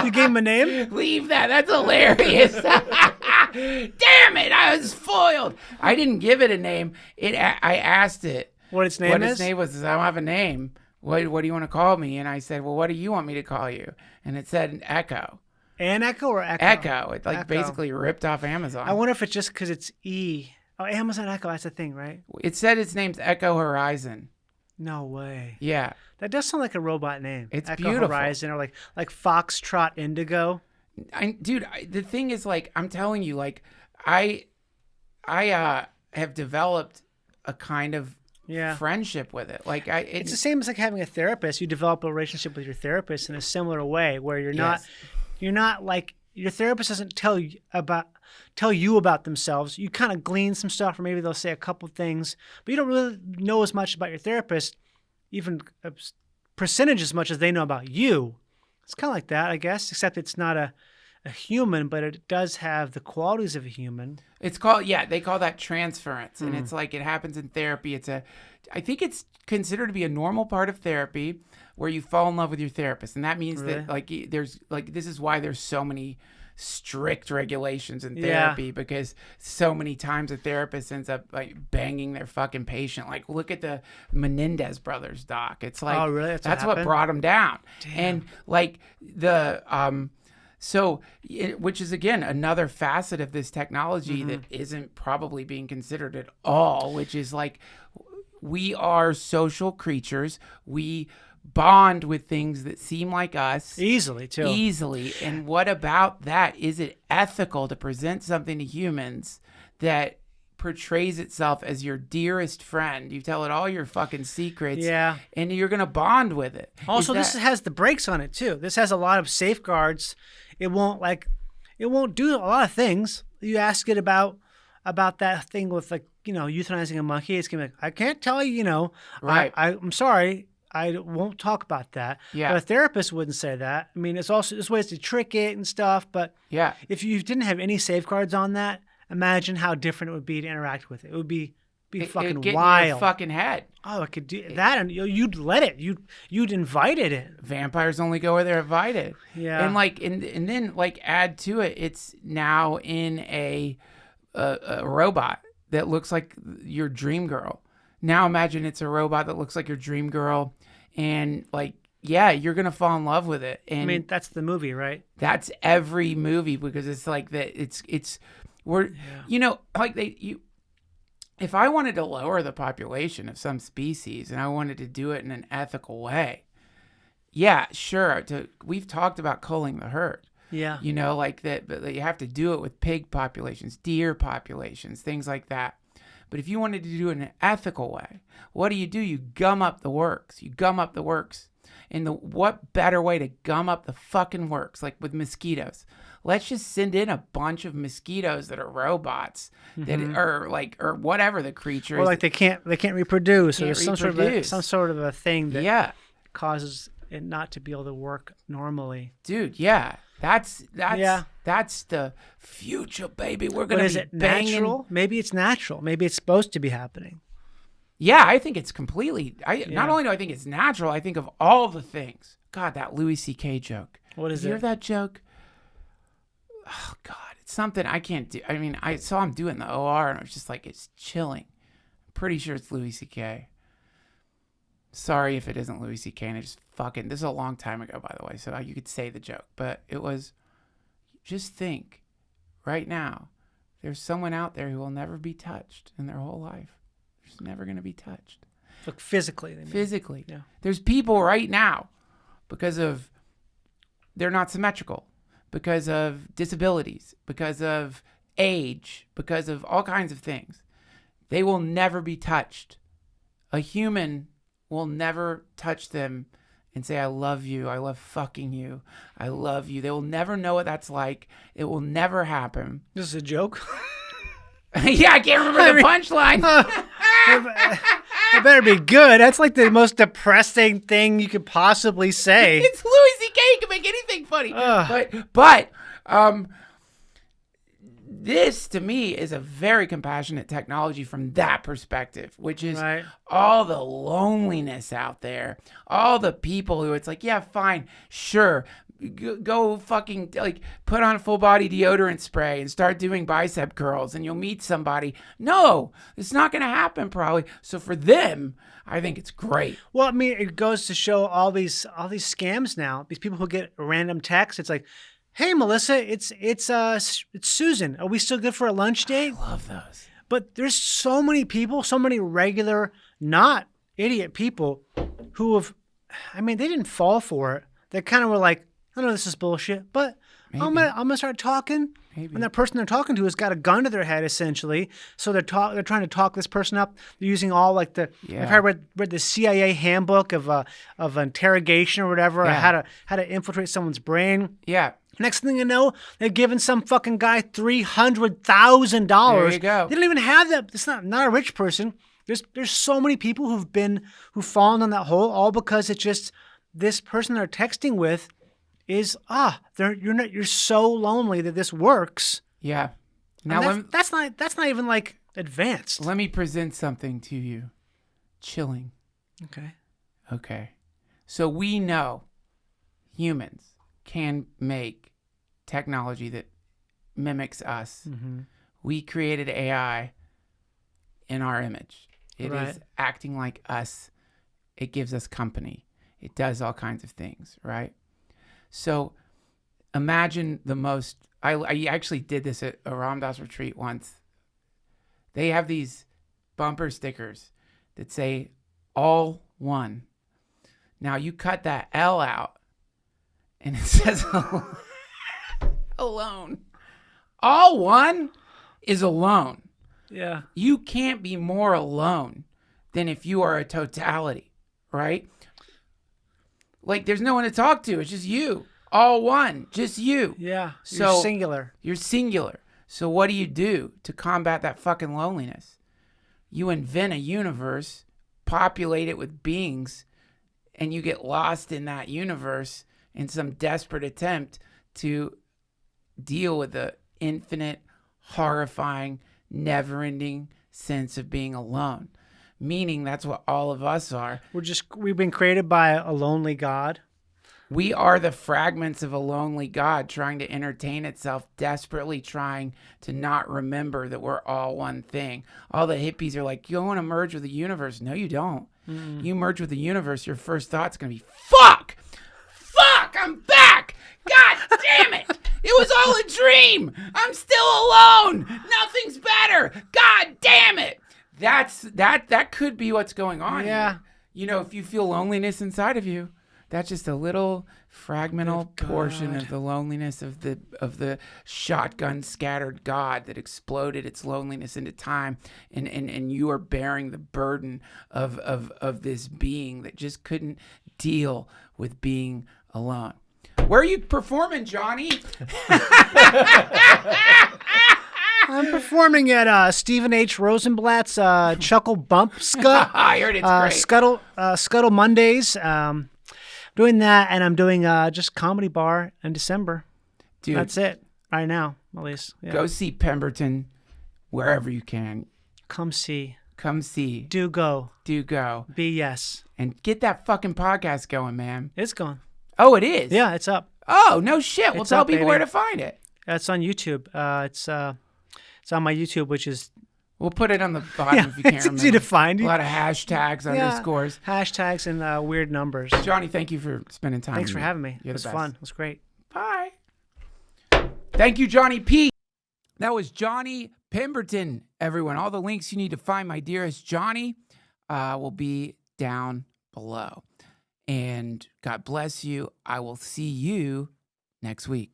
You gave him a name? Leave that. That's hilarious. Damn it! I was foiled. I didn't give it a name. I asked it. What its name is? What its name was. I don't have a name. What do you want to call me? And I said, well, what do you want me to call you? And it said Echo. An Echo or Echo? Echo. It Echo. Basically ripped off Amazon. I wonder if it's just because it's E. Oh, Amazon Echo, that's a thing, right? It said its name's Echo Horizon. No way. Yeah. That does sound like a robot name. It's Echo beautiful. Horizon or like Foxtrot Indigo. The thing is, like, I'm telling you, like, I have developed a kind of friendship with it. Like, it's the same as like having a therapist. You develop a relationship with your therapist in a similar way, where you're not like your therapist doesn't tell you about themselves. You kind of glean some stuff, or maybe they'll say a couple things, but you don't really know as much about your therapist, even a percentage as much as they know about you. It's kind of like that, I guess, except it's not a human, but it does have the qualities of a human. It's called, they call that transference. And it's like, it happens in therapy. I think it's considered to be a normal part of therapy where you fall in love with your therapist. And that means that this is why there's so many strict regulations in therapy, because so many times a therapist ends up like banging their fucking patient. Like, look at the Menendez brothers, doc. It's like, oh, really? that's what brought them down. Damn. And like which is again another facet of this technology that isn't probably being considered at all, which is like, we are social creatures. We bond with things that seem like us Easily, too. easily. And what about that? Is it ethical to present something to humans that portrays itself as your dearest friend? You tell it all your fucking secrets, Yeah. and you're gonna bond with it. Also, this has the brakes on it, too. This has a lot of safeguards. It won't do a lot of things. You ask it about that thing with, like, euthanizing a monkey. It's gonna be like, I can't tell you, Right. I'm sorry. I won't talk about that. Yeah. But a therapist wouldn't say that. I mean, there's ways to trick it and stuff. But Yeah. if you didn't have any safeguards on that, imagine how different it would be to interact with it. It would be fucking It'd get in wild. your fucking head. Oh, it could do that, and you'd let it. You'd invite it in. Vampires only go where they're invited. Yeah. And then add to it, it's now in a robot that looks like your dream girl. Now imagine it's a robot that looks like your dream girl, and you're gonna fall in love with it. And I mean, that's the movie, right? that's every movie, because it's like that. If I wanted to lower the population of some species and I wanted to do it in an ethical way, yeah, sure. We've talked about culling the herd. Yeah. Like that, but you have to do it with pig populations, deer populations, things like that. But if you wanted to do it in an ethical way, what do? You gum up the works. And what better way to gum up the fucking works? Like with mosquitoes. Let's just send in a bunch of mosquitoes that are robots that are or whatever the creature Or is. like they can't reproduce. Or Can't there's some sort of a thing that Yeah. causes it not to be able to work normally. Dude, yeah. That's Yeah. that's the future, baby. We're But gonna is be it banging. natural? Maybe it's natural. Maybe it's supposed to be happening. Yeah, I think it's completely. Not Yeah. only do I think it's natural, I think of all the things. God, that Louis C.K. joke. What is Did you hear it? that joke? Oh God, it's something I can't do. I mean, I saw him do it in the OR, and I was just like, it's chilling. I'm pretty sure it's Louis C.K. Sorry if it isn't Louis C.K. and I just fucking. This is a long time ago, by the way, so you could say the joke, but it was. Just think, right now, there's someone out there who will never be touched in their whole life. They're just never going to be touched. Look, physically. They mean. Physically. Yeah. There's people right now, because of they're not symmetrical, because of disabilities, because of age, because of all kinds of things. They will never be touched. A human will never touch them and say, I love you, I love fucking you, I love you. They will never know what that's like. It will never happen. This is a joke. Yeah, I can't remember the punchline. It better be good. That's like the most depressing thing you could possibly say. It's Louis C.K. He can make anything funny. Ugh. But this to me is a very compassionate technology from that perspective, which is Right. all the loneliness out there, all the people who it's like, yeah, fine, sure. Go fucking put on full body deodorant spray and start doing bicep curls and you'll meet somebody. No, it's not going to happen probably. So for them, I think it's great. Well, I mean, it goes to show all these scams now. These people who get random texts. It's like, hey, Melissa, it's Susan. Are we still good for a lunch date? I love those. But there's so many people, so many regular, not idiot people who have, I mean, they didn't fall for it. They kind of were like, I know this is bullshit, but I'm gonna start talking. Maybe. And that person they're talking to has got a gun to their head, essentially. So they're trying to talk this person up. They're using all like the. Yeah. If I read the CIA handbook of interrogation or whatever, Yeah. how to infiltrate someone's brain. Yeah. Next thing you know, they're giving some fucking guy $300,000. There you go. They don't even have that. It's not a rich person. There's so many people who've fallen on that hole, all because it's just this person they're texting with is you're so lonely that this works. Yeah. Now Now that's not even like advanced. let me present something to you. Chilling. Okay. So we know humans can make technology that mimics us. Mm-hmm. We created AI in our image. It is Right. acting like us. It gives us company. It does all kinds of things, right? So imagine I actually did this at a Ram Dass retreat once. They have these bumper stickers that say all one. Now you cut that L out, and it says alone. All one is alone. Yeah. You can't be more alone than if you are a totality, right? Like there's no one to talk to. It's just you. All one, just you. Yeah. So You're singular. You're singular. So what do you do to combat that fucking loneliness? You invent a universe, populate it with beings, and you get lost in that universe in some desperate attempt to deal with the infinite, horrifying, never-ending sense of being alone. Meaning that's what all of us are. We've been created by a lonely God. We are the fragments of a lonely God trying to entertain itself, desperately trying to not remember that we're all one thing. All the hippies are like, you want to merge with the universe. No, you don't. You merge with the universe, your first thought's going to be, fuck, I'm back. God damn it. It was all a dream. I'm still alone. Nothing's better. God damn it. That could be what's going on. Yeah. Here. You know, if you feel loneliness inside of you, that's just a little fragmental portion of the loneliness of the shotgun scattered God that exploded its loneliness into time, and you are bearing the burden of this being that just couldn't deal with being alone. Where are you performing, Johnny? I'm performing at Stephen H. Rosenblatt's Chuckle Bump Scut. I heard it's great. Scuttle Mondays. Doing that, and I'm doing just comedy bar in December. Dude, that's it right now, at least. Yeah. Go see Pemberton wherever you can. Come see. Do go. Be yes. And get that fucking podcast going, man. It's going. Oh, it is? Yeah, it's up. Oh, no shit. Well, tell people baby. where to find it. It's on YouTube. It's on my YouTube, which is... We'll put it on the bottom if you can't it's remember. easy to find. A lot of hashtags, underscores. Hashtags and weird numbers. Johnny, thank you for spending time Thanks with for me. having me. You're It was the best. fun. It was great. Bye. Thank you, Johnny P. That was Johnny Pemberton, everyone. All the links you need to find my dearest Johnny will be down below. And God bless you. I will see you next week.